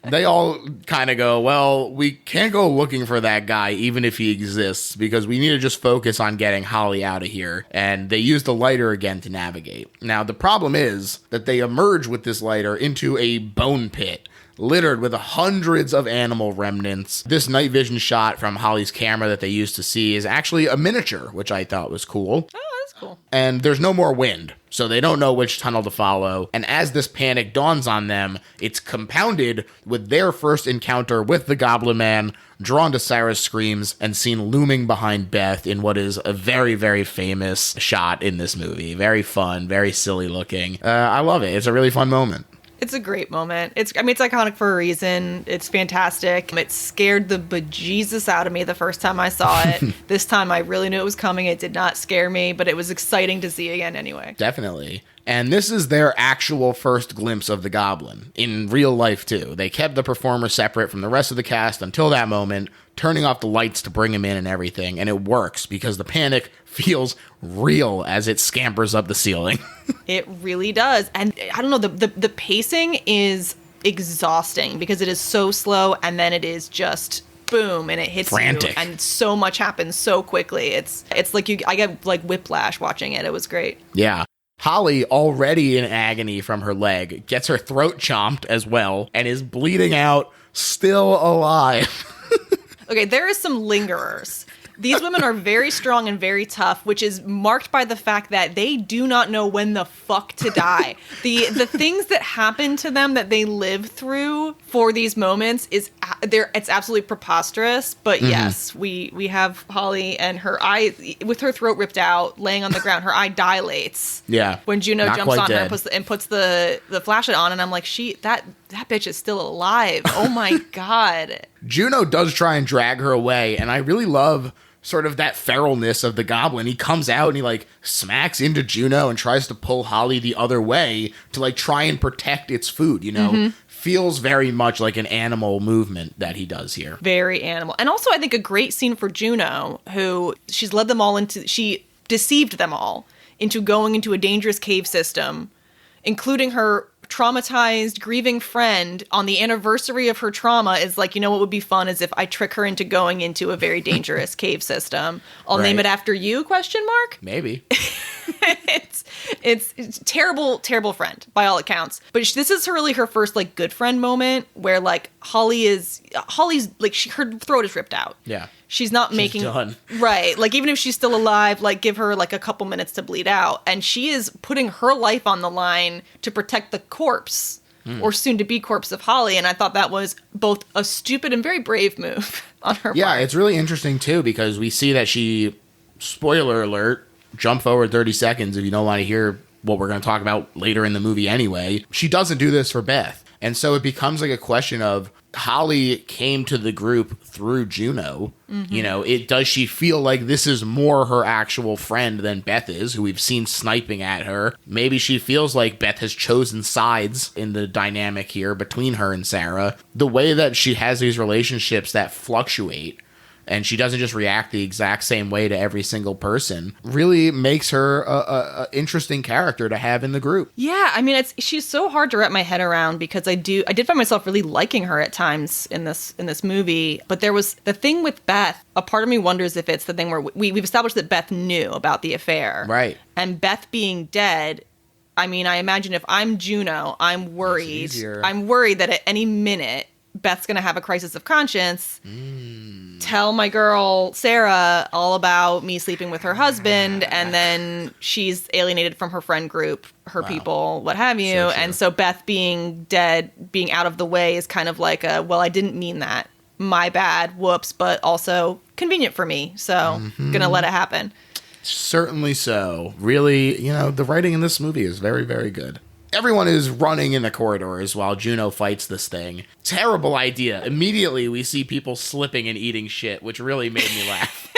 They all kind of go, well, we can't go looking for that guy, even if he exists, because we need to just focus on getting Holly out of here. And they use the lighter again to navigate. Now, the problem is that they emerge with this lighter into a bone pit, littered with hundreds of animal remnants. This night vision shot from Holly's camera that they used to see is actually a miniature, which I thought was cool. Oh, that's cool. And there's no more wind, so they don't know which tunnel to follow. And as this panic dawns on them, it's compounded with their first encounter with the Goblin Man, drawn to Sarah's screams and seen looming behind Beth in what is a very, very famous shot in this movie. Very fun, very silly looking. I love it. It's a really fun moment. It's a great moment. It's iconic for a reason. It's fantastic. It scared the bejesus out of me the first time I saw it. This time I really knew it was coming. It did not scare me, but it was exciting to see again anyway. Definitely. And this is their actual first glimpse of the Goblin, in real life too. They kept the performer separate from the rest of the cast until that moment, turning off the lights to bring him in and everything, and it works because the panic feels real as it scampers up the ceiling. It really does. And I don't know, the pacing is exhausting because it is so slow, and then it is just boom, and it hits frantic. You, and so much happens so quickly. It's like I get like whiplash watching it. It was great. Yeah. Holly, already in agony from her leg, gets her throat chomped as well and is bleeding out, still alive. Okay, there is some lingerers. These women are very strong and very tough, which is marked by the fact that they do not know when the fuck to die. The things that happen to them that they live through for these moments it's absolutely preposterous. But yes, we have Holly and her eye with her throat ripped out, laying on the ground. Her eye dilates. Yeah. When Juno Not jumps quite on dead. her and puts the flashlight on, and I'm like, that bitch is still alive. Oh my god. Juno does try and drag her away, and I really love sort of that feralness of the Goblin. He comes out and he like smacks into Juno and tries to pull Holly the other way to like try and protect its food, you know? Feels very much like an animal movement that he does here. Very animal. And also I think a great scene for Juno, who she deceived them all into going into a dangerous cave system, including her traumatized, grieving friend on the anniversary of her trauma is like, you know what would be fun is if I trick her into going into a very dangerous cave system. I'll name it after you, ? Maybe. It's terrible, terrible friend by all accounts. But this is really her first like good friend moment where like Holly's like her throat is ripped out. Yeah. She's not making done. Right. Like even if she's still alive, like give her like a couple minutes to bleed out. And she is putting her life on the line to protect the corpse or soon to be corpse of Holly. And I thought that was both a stupid and very brave move on her part. Yeah, it's really interesting too because we see that she, spoiler alert, jump forward 30 seconds if you don't want to hear what we're going to talk about later in the movie anyway. She doesn't do this for Beth. And so it becomes like a question of Holly came to the group through Juno. You know, does she feel like this is more her actual friend than Beth is, who we've seen sniping at her? Maybe she feels like Beth has chosen sides in the dynamic here between her and Sarah. The way that she has these relationships that fluctuate, and she doesn't just react the exact same way to every single person, really makes her a interesting character to have in the group. Yeah, I mean, she's so hard to wrap my head around because I did find myself really liking her at times in this movie. But there was the thing with Beth. A part of me wonders if it's the thing where we've established that Beth knew about the affair, right? And Beth being dead. I mean, I imagine if I'm Juno, I'm worried. I'm worried that at any minute Beth's going to have a crisis of conscience. Tell my girl Sarah all about me sleeping with her husband, and then she's alienated from her friend group, her people, what have you. And so Beth being dead, being out of the way is kind of like well, I didn't mean that. My bad. Whoops. But also convenient for me. So gonna let it happen. Certainly so. Really, you know, the writing in this movie is very, very good. Everyone is running in the corridors while Juno fights this thing. Terrible idea. Immediately, we see people slipping and eating shit, which really made me laugh.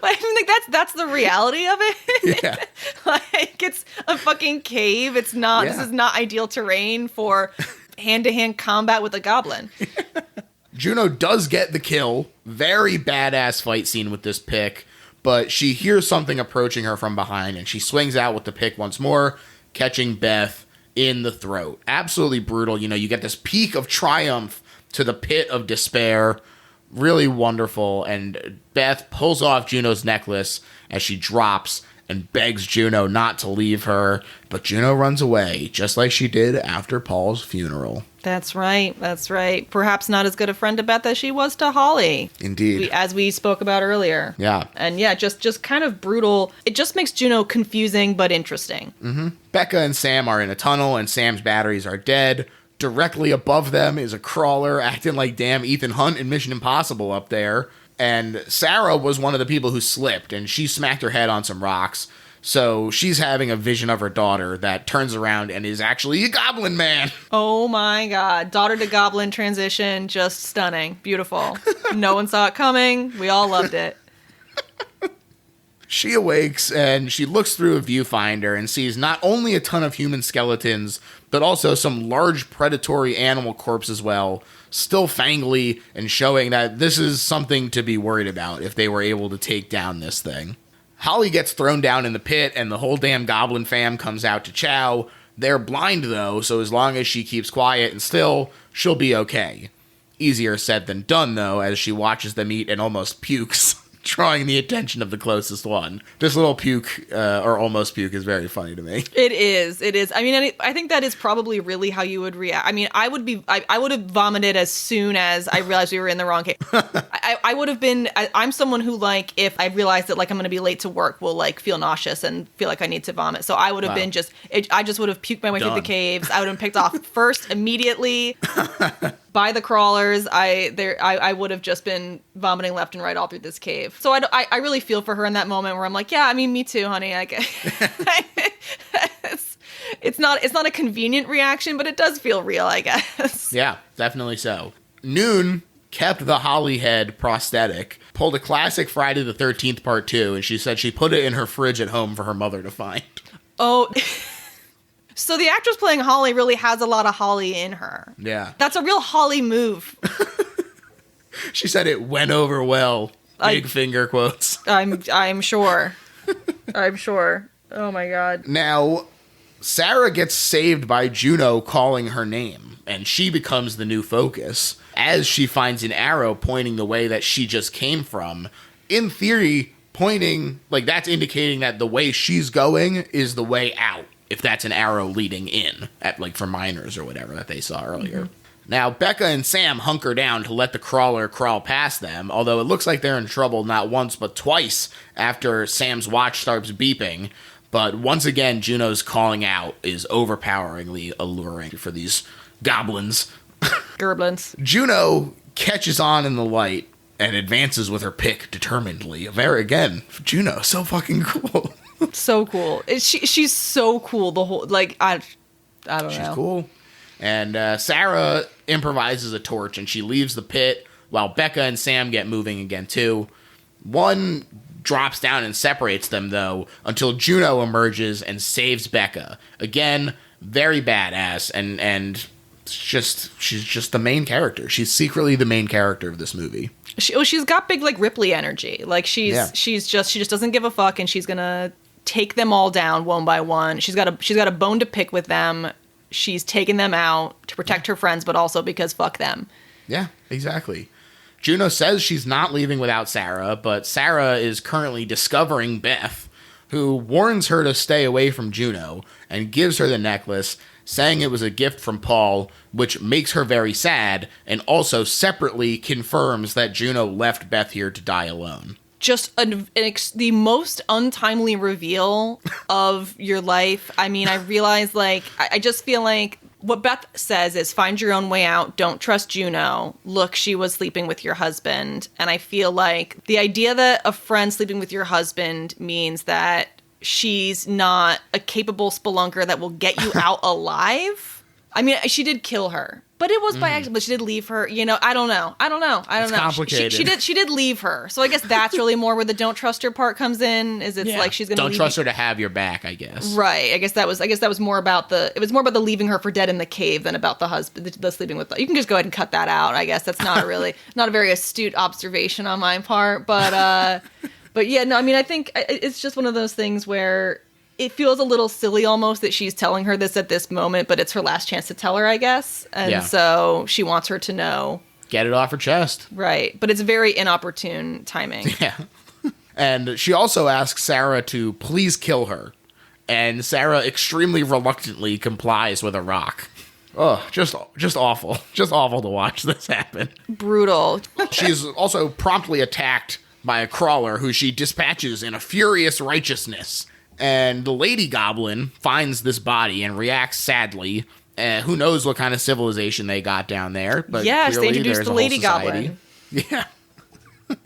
I think that's the reality of it. Yeah. Like, it's a fucking cave. It's not. Yeah. This is not ideal terrain for hand-to-hand combat with a goblin. Juno does get the kill. Very badass fight scene with this pick, but she hears something approaching her from behind, and she swings out with the pick once more, catching Beth in the throat. Absolutely brutal. You know, you get this peak of triumph to the pit of despair. Really wonderful. And Beth pulls off Juno's necklace as she drops and begs Juno not to leave her. But Juno runs away, just like she did after Paul's funeral. That's right. That's right. Perhaps not as good a friend to Beth as she was to Holly. Indeed. As we spoke about earlier. Yeah. And yeah, just kind of brutal. It just makes Juno confusing but interesting. Mm-hmm. Becca and Sam are in a tunnel, and Sam's batteries are dead. Directly above them is a crawler acting like damn Ethan Hunt in Mission Impossible up there. And Sarah was one of the people who slipped, and she smacked her head on some rocks. So she's having a vision of her daughter that turns around and is actually a goblin man. Oh my god. Daughter to goblin transition, just stunning. Beautiful. No one saw it coming. We all loved it. She awakes and she looks through a viewfinder and sees not only a ton of human skeletons, but also some large predatory animal corpse as well, still fangly and showing that this is something to be worried about if they were able to take down this thing. Holly gets thrown down in the pit and the whole damn goblin fam comes out to chow. They're blind though, so as long as she keeps quiet and still, she'll be okay. Easier said than done though, as she watches them eat and almost pukes. Drawing the attention of the closest one. This little puke, or almost puke, is very funny to me. It is. It is. I mean, I think that is probably really how you would react. I mean, I would have vomited as soon as I realized we were in the wrong cave. I would have been, I'm someone who, like, if I realized that, like, I'm going to be late to work, will, like, feel nauseous and feel like I need to vomit. So I would have been I just would have puked my way through the caves. I would have been picked off first immediately. By the crawlers, I would have just been vomiting left and right all through this cave. So I really feel for her in that moment where I'm like, yeah, I mean, me too, honey. It's not a convenient reaction, but it does feel real, I guess. Yeah, definitely so. Noon kept the Holly head prosthetic, pulled a classic Friday the 13th Part 2, and she said she put it in her fridge at home for her mother to find. Oh... So the actress playing Holly really has a lot of Holly in her. Yeah. That's a real Holly move. She said it went over well. Big finger quotes. I'm sure. I'm sure. Oh my god. Now, Sarah gets saved by Juno calling her name, and she becomes the new focus. As she finds an arrow pointing the way that she just came from, in theory, pointing, like that's indicating that the way she's going is the way out. If that's an arrow leading in, at like for miners or whatever that they saw earlier. Mm-hmm. Now, Becca and Sam hunker down to let the crawler crawl past them, although it looks like they're in trouble not once but twice after Sam's watch starts beeping. But once again, Juno's calling out is overpoweringly alluring for these goblins. Gerblins. Juno catches on in the light and advances with her pick determinedly. Again, Juno, so fucking cool. So cool. She's so cool. The whole, like, I don't know. She's cool. And Sarah improvises a torch and she leaves the pit while Becca and Sam get moving again too. One drops down and separates them though until Juno emerges and saves Becca. Again, very badass and she's just the main character. She's secretly the main character of this movie. She's got big like Ripley energy. Like she just doesn't give a fuck and she's gonna take them all down one by one. She's got a bone to pick with them. She's taken them out to protect her friends, but also because fuck them. Yeah, exactly. Juno says she's not leaving without Sarah, but Sarah is currently discovering Beth, who warns her to stay away from Juno and gives her the necklace, saying it was a gift from Paul, which makes her very sad, and also separately confirms that Juno left Beth here to die alone. Just the most untimely reveal of your life. I mean, I realize, like, I just feel like what Beth says is find your own way out. Don't trust Juno. Look, she was sleeping with your husband. And I feel like the idea that a friend sleeping with your husband means that she's not a capable spelunker that will get you out alive. I mean, she did kill her. But it was by accident, but she did leave her, you know, I don't know. It's complicated. She did leave her. So I guess that's really more where the don't trust her part comes in, is it's like she's going to don't trust her to have your back, I guess. Right. I guess that was more about the leaving her for dead in the cave than about the husband, the sleeping with. You can just go ahead and cut that out. I guess that's not a very astute observation on my part, but yeah, no, I mean, I think it's just one of those things where it feels a little silly almost that she's telling her this at this moment, but it's her last chance to tell her, I guess. And so she wants her to know. Get it off her chest. Right. But it's very inopportune timing. Yeah. And she also asks Sarah to please kill her. And Sarah extremely reluctantly complies with a rock. Oh, just awful. Just awful to watch this happen. Brutal. She's also promptly attacked by a crawler who she dispatches in a furious righteousness. And the lady goblin finds this body and reacts sadly. Who knows what kind of civilization they got down there. But yes, they introduced there's the lady goblin. Yeah.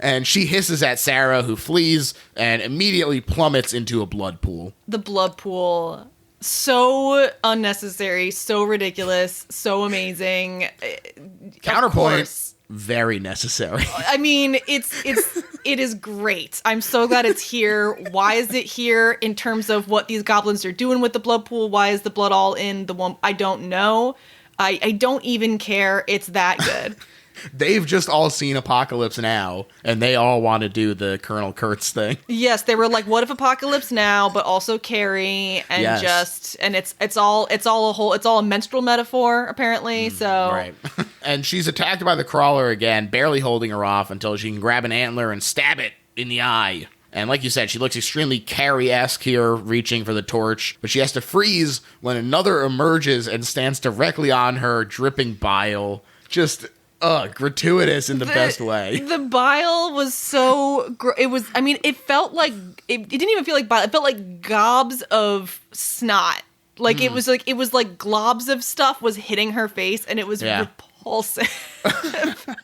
And she hisses at Sarah, who flees and immediately plummets into a blood pool. The blood pool. So unnecessary, so ridiculous, so amazing. Counterpoint, very necessary. I mean, it is great. I'm so glad it's here. Why is it here in terms of what these goblins are doing with the blood pool? Why is the blood all in the one? I don't know. I don't even care. It's that good. They've just all seen Apocalypse Now, and they all want to do the Colonel Kurtz thing. Yes, they were like, "What if Apocalypse Now, but also Carrie?" And it's all a menstrual metaphor apparently. So right, and she's attacked by the crawler again, barely holding her off until she can grab an antler and stab it in the eye. And like you said, she looks extremely Carrie-esque here, reaching for the torch, but she has to freeze when another emerges and stands directly on her, dripping bile. Just gratuitous in the best way. The bile was so it felt like it didn't even feel like bile. It felt like gobs of snot. Like it was like globs of stuff was hitting her face, and it was repulsive.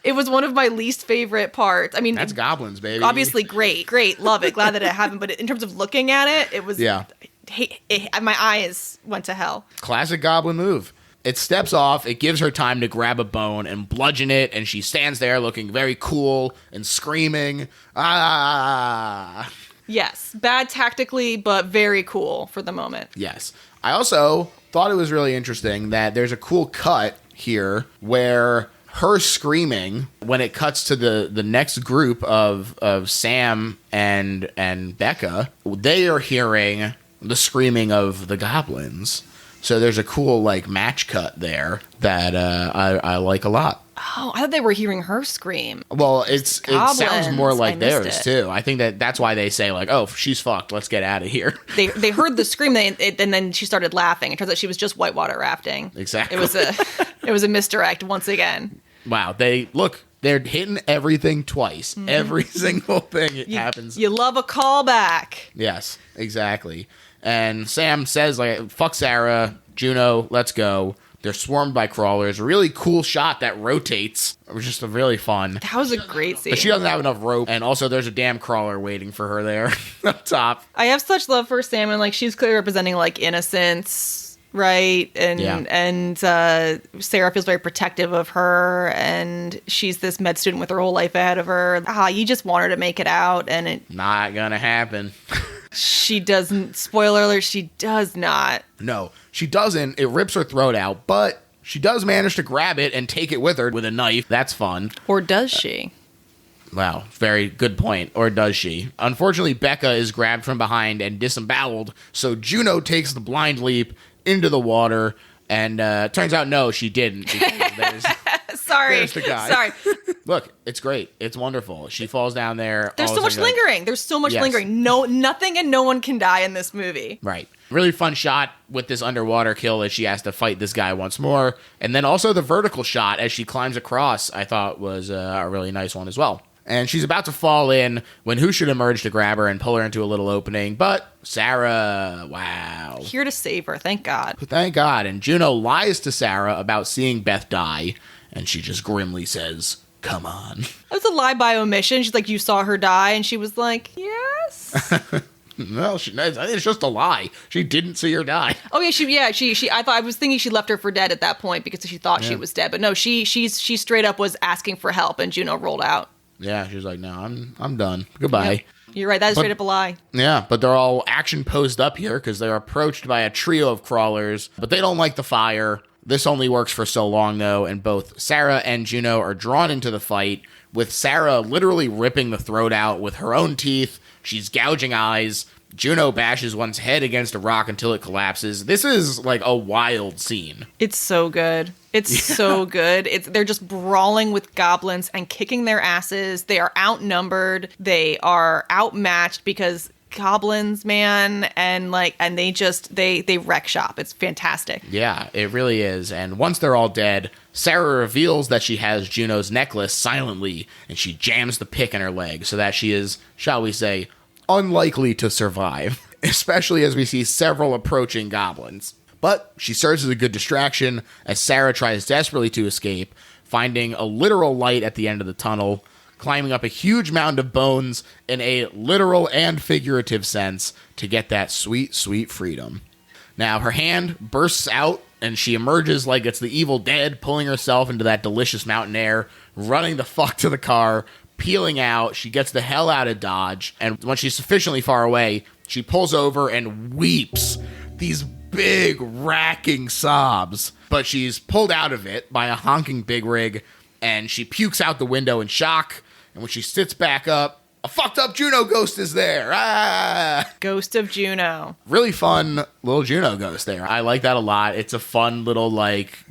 It was one of my least favorite parts. I mean, that's goblins, baby. Obviously, great, love it, glad that it happened. But in terms of looking at it, it was my eyes went to hell. Classic goblin move. It steps off, it gives her time to grab a bone and bludgeon it, and she stands there looking very cool and screaming, ah! Yes, bad tactically, but very cool for the moment. Yes. I also thought it was really interesting that there's a cool cut here where her screaming, when it cuts to the next group of Sam and Becca, they are hearing the screaming of the goblins. So there's a cool match cut there that I like a lot. Oh, I thought they were hearing her scream. Well, it sounds more like theirs too. I think that's why they say oh, she's fucked. Let's get out of here. They heard the scream, and then she started laughing. It turns out she was just whitewater rafting. Exactly. It was a misdirect once again. Wow. They're hitting everything twice. Mm-hmm. Every single thing happens. You love a callback. Yes, exactly. And Sam says, fuck Sarah, Juno, let's go. They're swarmed by crawlers. A really cool shot that rotates. It was just really fun. That was a great scene. But she doesn't have enough rope. And also there's a damn crawler waiting for her there up top. I have such love for Sam, and she's clearly representing innocence, right? And Sarah feels very protective of her, and she's this med student with her whole life ahead of her. You just want her to make it out, and it... Not gonna happen. She doesn't. Spoiler alert, she does not. No, she doesn't. It rips her throat out, but she does manage to grab it and take it with her with a knife. That's fun. Or does she? Wow, very good point. Or does she? Unfortunately, Becca is grabbed from behind and disemboweled, so Juno takes the blind leap into the water, and turns out, no, she didn't. Because there's the guy. Sorry. Look, it's great. It's wonderful. She falls down there. There's so much lingering. There's so much lingering. No, nothing and no one can die in this movie. Right. Really fun shot with this underwater kill as she has to fight this guy once more. And then also the vertical shot as she climbs across, I thought was a really nice one as well. And she's about to fall in when who should emerge to grab her and pull her into a little opening. But Sarah, wow. Here to save her, thank God. Thank God. And Juno lies to Sarah about seeing Beth die. And she just grimly says, come on. That was a lie by omission. She's like, you saw her die? And she was like, yes. No, it's just a lie. She didn't see her die. Oh yeah, she. I was thinking she left her for dead at that point because she thought she was dead. But no, she straight up was asking for help, and Juno rolled out. Yeah, she was like, no, I'm done. Goodbye. Yep. You're right. That is straight up a lie. Yeah, but they're all action posed up here because they're approached by a trio of crawlers, but they don't like the fire. This only works for so long, though, and both Sarah and Juno are drawn into the fight, with Sarah literally ripping the throat out with her own teeth. She's gouging eyes, Juno bashes one's head against a rock until it collapses. This is like a wild scene. It's so good. It's so good. They're just brawling with goblins and kicking their asses. They are outnumbered. They are outmatched because goblins, man, and they wreck shop. It's fantastic. Yeah, it really is. And once they're all dead, Sarah reveals that she has Juno's necklace silently, and she jams the pick in her leg so that she is, shall we say, unlikely to survive, especially as we see several approaching goblins. But she serves as a good distraction as Sarah tries desperately to escape, finding a literal light at the end of the tunnel, climbing up a huge mound of bones in a literal and figurative sense to get that sweet, sweet freedom. Now, her hand bursts out, and she emerges like it's the Evil Dead, pulling herself into that delicious mountain air, running the fuck to the car, peeling out. She gets the hell out of Dodge, and when she's sufficiently far away, she pulls over and weeps these big, racking sobs. But she's pulled out of it by a honking big rig, and she pukes out the window in shock, and when she sits back up, a fucked up Juno ghost is there. Ah! Ghost of Juno. Really fun little Juno ghost there. I like that a lot. It's a fun little,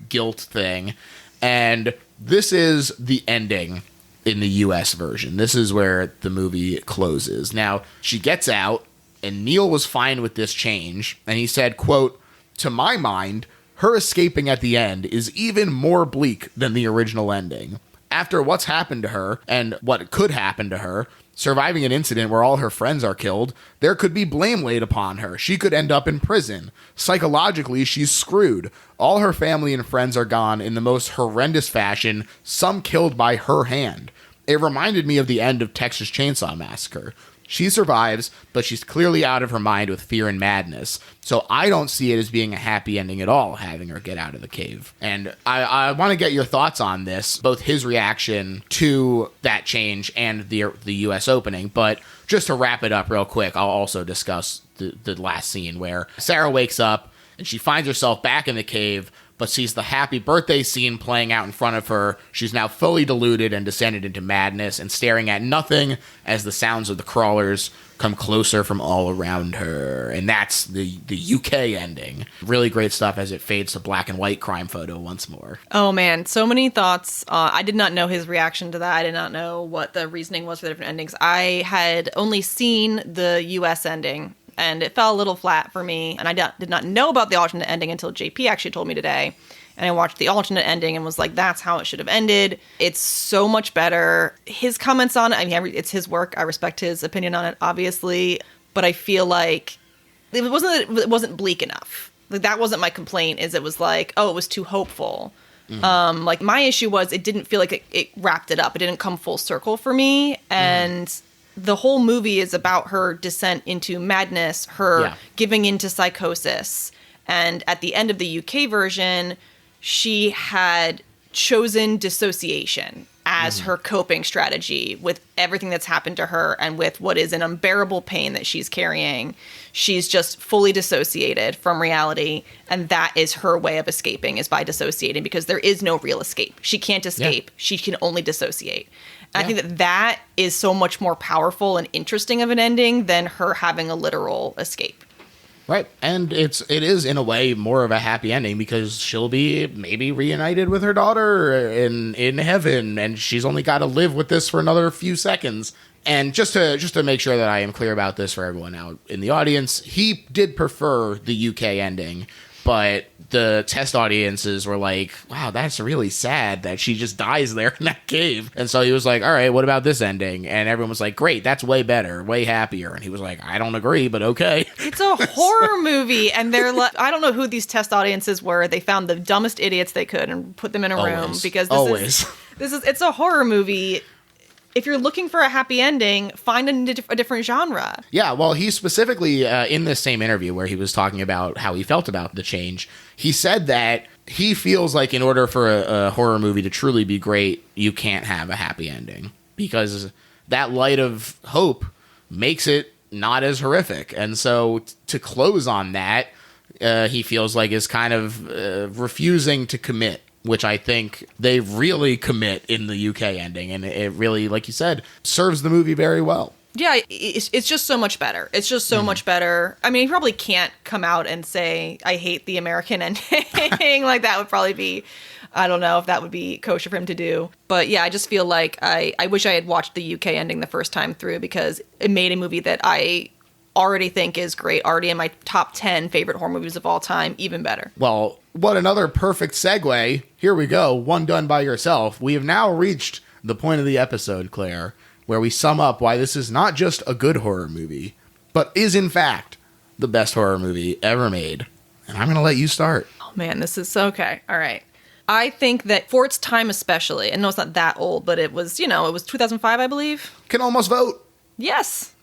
guilt thing. And this is the ending in the US version. This is where the movie closes. Now, she gets out, and Neil was fine with this change, and he said, quote, "To my mind, her escaping at the end is even more bleak than the original ending. After what's happened to her, and what could happen to her, surviving an incident where all her friends are killed, there could be blame laid upon her. She could end up in prison. Psychologically, she's screwed. All her family and friends are gone in the most horrendous fashion, some killed by her hand. It reminded me of the end of Texas Chainsaw Massacre. She survives, but she's clearly out of her mind with fear and madness. So I don't see it as being a happy ending at all, having her get out of the cave." And I want to get your thoughts on this, both his reaction to that change and the U.S. opening. But just to wrap it up real quick, I'll also discuss the last scene where Sarah wakes up and she finds herself back in the cave, but sees the happy birthday scene playing out in front of her. She's now fully deluded and descended into madness and staring at nothing as the sounds of the crawlers come closer from all around her. And that's the UK ending. Really great stuff as it fades to black and white crime photo once more. Oh man, so many thoughts. I did not know his reaction to that. I did not know what the reasoning was for the different endings. I had only seen the US ending, and it fell a little flat for me. And I did not know about the alternate ending until JP actually told me today. And I watched the alternate ending and was like, that's how it should have ended. It's so much better. His comments on it, I mean, it's his work. I respect his opinion on it, obviously. But I feel like it wasn't bleak enough. Like, that wasn't my complaint, is it was like, oh, it was too hopeful. Like, my issue was it didn't feel like it wrapped it up. It didn't come full circle for me. And the whole movie is about her descent into madness, her giving into psychosis. And at the end of the UK version, she had chosen dissociation as her coping strategy with everything that's happened to her and with what is an unbearable pain that she's carrying. She's just fully dissociated from reality, and that is her way of escaping, is by dissociating, because there is no real escape. She can't escape. Yeah. She can only dissociate. And I think that is so much more powerful and interesting of an ending than her having a literal escape. Right. And it is in a way more of a happy ending, because she'll be maybe reunited with her daughter in heaven, and she's only got to live with this for another few seconds. And just to make sure that I am clear about this for everyone out in the audience, he did prefer the UK ending, but the test audiences were like, wow, that's really sad that she just dies there in that cave. And so he was like, all right, what about this ending? And everyone was like, great, that's way better, way happier. And he was like, I don't agree, but okay. It's a horror movie, and they're I don't know who these test audiences were. They found the dumbest idiots they could and put them in a room, because it's a horror movie. If you're looking for a happy ending, find a different genre. Yeah, well, he specifically, in this same interview where he was talking about how he felt about the change, he said that he feels like in order for a horror movie to truly be great, you can't have a happy ending, because that light of hope makes it not as horrific. And so to close on that, he feels like is kind of refusing to commit, which I think they really commit in the UK ending. And it really, like you said, serves the movie very well. Yeah, it's just so much better. It's just so much better. I mean, he probably can't come out and say, I hate the American ending. Like, that would probably be, I don't know if that would be kosher for him to do. But yeah, I just feel like I wish I had watched the UK ending the first time through, because it made a movie that I already think is great, already in my top 10 favorite horror movies of all time, even better. Well, what another perfect segue. Here we go. One done by yourself. We have now reached the point of the episode, Claire, where we sum up why this is not just a good horror movie, but is in fact the best horror movie ever made. And I'm going to let you start. Oh man, this is okay. All right. I think that for its time especially, and no, it's not that old, but it was, it was 2005, I believe. Can almost vote. Yes.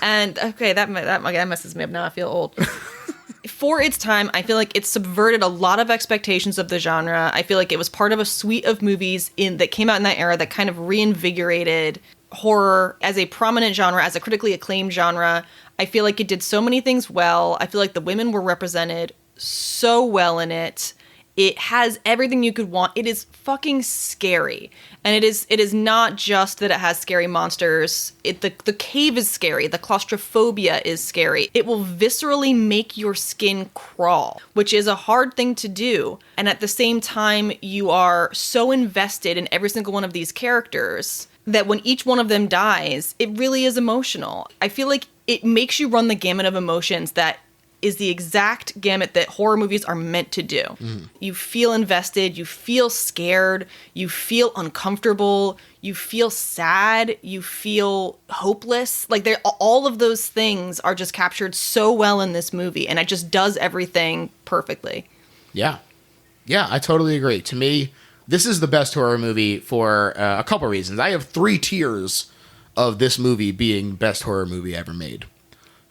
And okay, that messes me up now. I feel old. For its time, I feel like it subverted a lot of expectations of the genre. I feel like it was part of a suite of movies that came out in that era that kind of reinvigorated horror as a prominent genre, as a critically acclaimed genre. I feel like it did so many things well. I feel like the women were represented so well in it. It has everything you could want. It is fucking scary. And it is not just that it has scary monsters. The cave is scary. The claustrophobia is scary. It will viscerally make your skin crawl, which is a hard thing to do. And at the same time, you are so invested in every single one of these characters that when each one of them dies, it really is emotional. I feel like it makes you run the gamut of emotions that is the exact gamut that horror movies are meant to do. You feel invested, you feel scared, you feel uncomfortable, you feel sad, you feel hopeless. Like, all of those things are just captured so well in this movie, and it just does everything perfectly. Yeah, I totally agree. To me, this is the best horror movie for a couple reasons. I have 3 tiers of this movie being best horror movie ever made.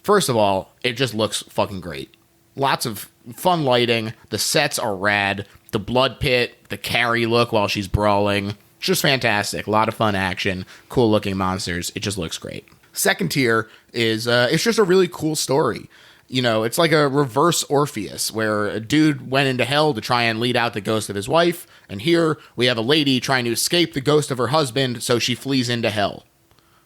First of all, it just looks fucking great. Lots of fun lighting. The sets are rad. The blood pit, the Carrie look while she's brawling. It's just fantastic. A lot of fun action, cool looking monsters. It just looks great. Second tier is it's just a really cool story. It's like a reverse Orpheus, where a dude went into hell to try and lead out the ghost of his wife. And here we have a lady trying to escape the ghost of her husband, so she flees into hell.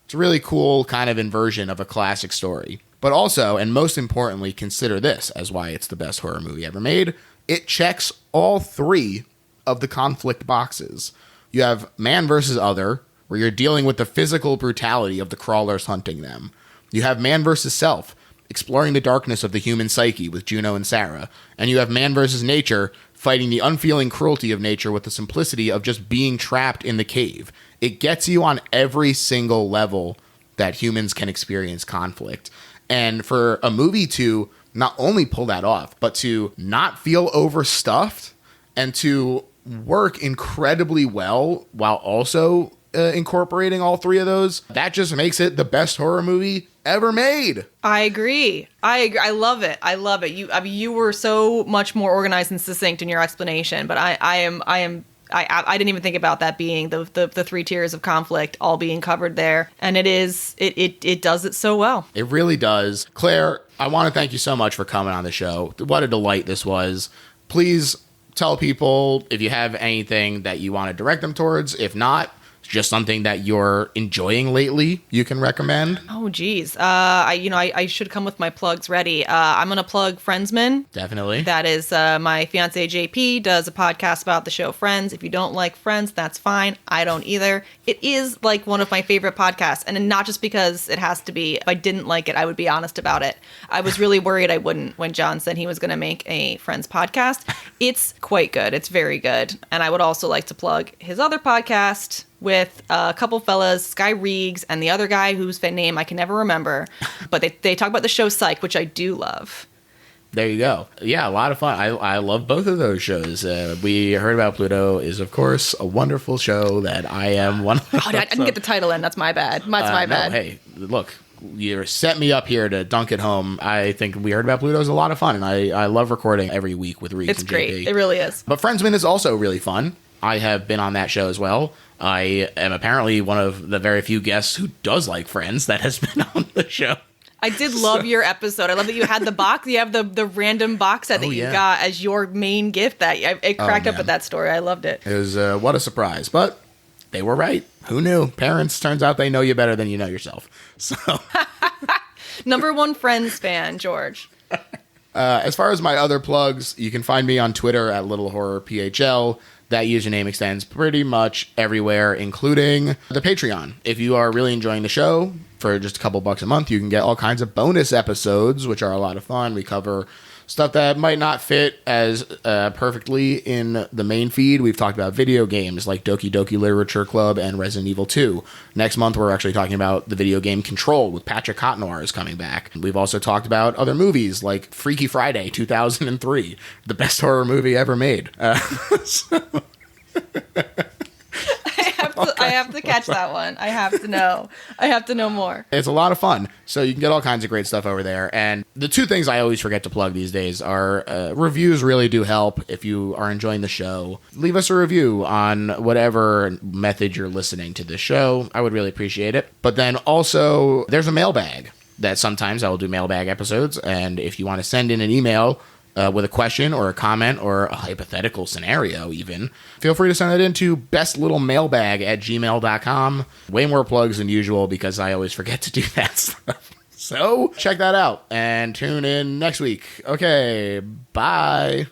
It's a really cool kind of inversion of a classic story. But also, and most importantly, consider this as why it's the best horror movie ever made. It checks all 3 of the conflict boxes. You have man versus other, where you're dealing with the physical brutality of the crawlers hunting them. You have man versus self, exploring the darkness of the human psyche with Juno and Sarah. And you have man versus nature, fighting the unfeeling cruelty of nature with the simplicity of just being trapped in the cave. It gets you on every single level that humans can experience conflict. And for a movie to not only pull that off, but to not feel overstuffed and to work incredibly well while also incorporating all 3 of those, that just makes it the best horror movie ever made. I agree. I love it. You were so much more organized and succinct in your explanation, but I didn't even think about that being the 3 tiers of conflict all being covered there. And it does it so well. It really does. Claire, I want to thank you so much for coming on the show. What a delight this was. Please tell people if you have anything that you want to direct them towards. If not, just something that you're enjoying lately you can recommend. Oh, geez. I should come with my plugs ready. I'm going to plug Friendsman. Definitely. That is my fiance JP does a podcast about the show Friends. If you don't like Friends, that's fine. I don't either. It is like one of my favorite podcasts, and not just because it has to be. If I didn't like it, I would be honest about it. I was really worried I wouldn't when John said he was going to make a Friends podcast. It's quite good. It's very good. And I would also like to plug his other podcast with a couple fellas, Sky Reegs, and the other guy whose name I can never remember. But they talk about the show Psych, which I do love. There you go. Yeah, a lot of fun. I love both of those shows. We Heard About Pluto is, of course, a wonderful show that I am one of. I didn't get the title in. That's my bad. That's my bad. No, hey, look, you set me up here to dunk it home. I think We Heard About Pluto is a lot of fun, and I love recording every week with Reegs and JP. It's great. It really is. But Friendsman is also really fun. I have been on that show as well. I am apparently one of the very few guests who does like Friends that has been on the show. I did love your episode. I love that you had the box. You have the random box set that you got as your main gift. That it cracked up at that story. I loved it. It was what a surprise. But they were right. Who knew? Parents, turns out they know you better than you know yourself. So, Number one Friends fan, George. as far as my other plugs, you can find me on Twitter at LittleHorrorPHL. That username extends pretty much everywhere, including the Patreon. If you are really enjoying the show, for just a couple bucks a month, you can get all kinds of bonus episodes, which are a lot of fun. We cover stuff that might not fit as perfectly in the main feed. We've talked about video games like Doki Doki Literature Club and Resident Evil 2. Next month, we're actually talking about the video game Control with Patrick Cotnoir is coming back. We've also talked about other movies like Freaky Friday 2003, the best horror movie ever made. I have to catch that one. I have to know. I have to know more. It's a lot of fun. So you can get all kinds of great stuff over there. And the two things I always forget to plug these days are reviews really do help. If you are enjoying the show, leave us a review on whatever method you're listening to the show. I would really appreciate it. But then also there's a mailbag that sometimes I will do mailbag episodes. And if you want to send in an email with a question or a comment or a hypothetical scenario even, feel free to send it into bestlittlemailbag@gmail.com. Way more plugs than usual because I always forget to do that stuff. So check that out and tune in next week. Okay, bye.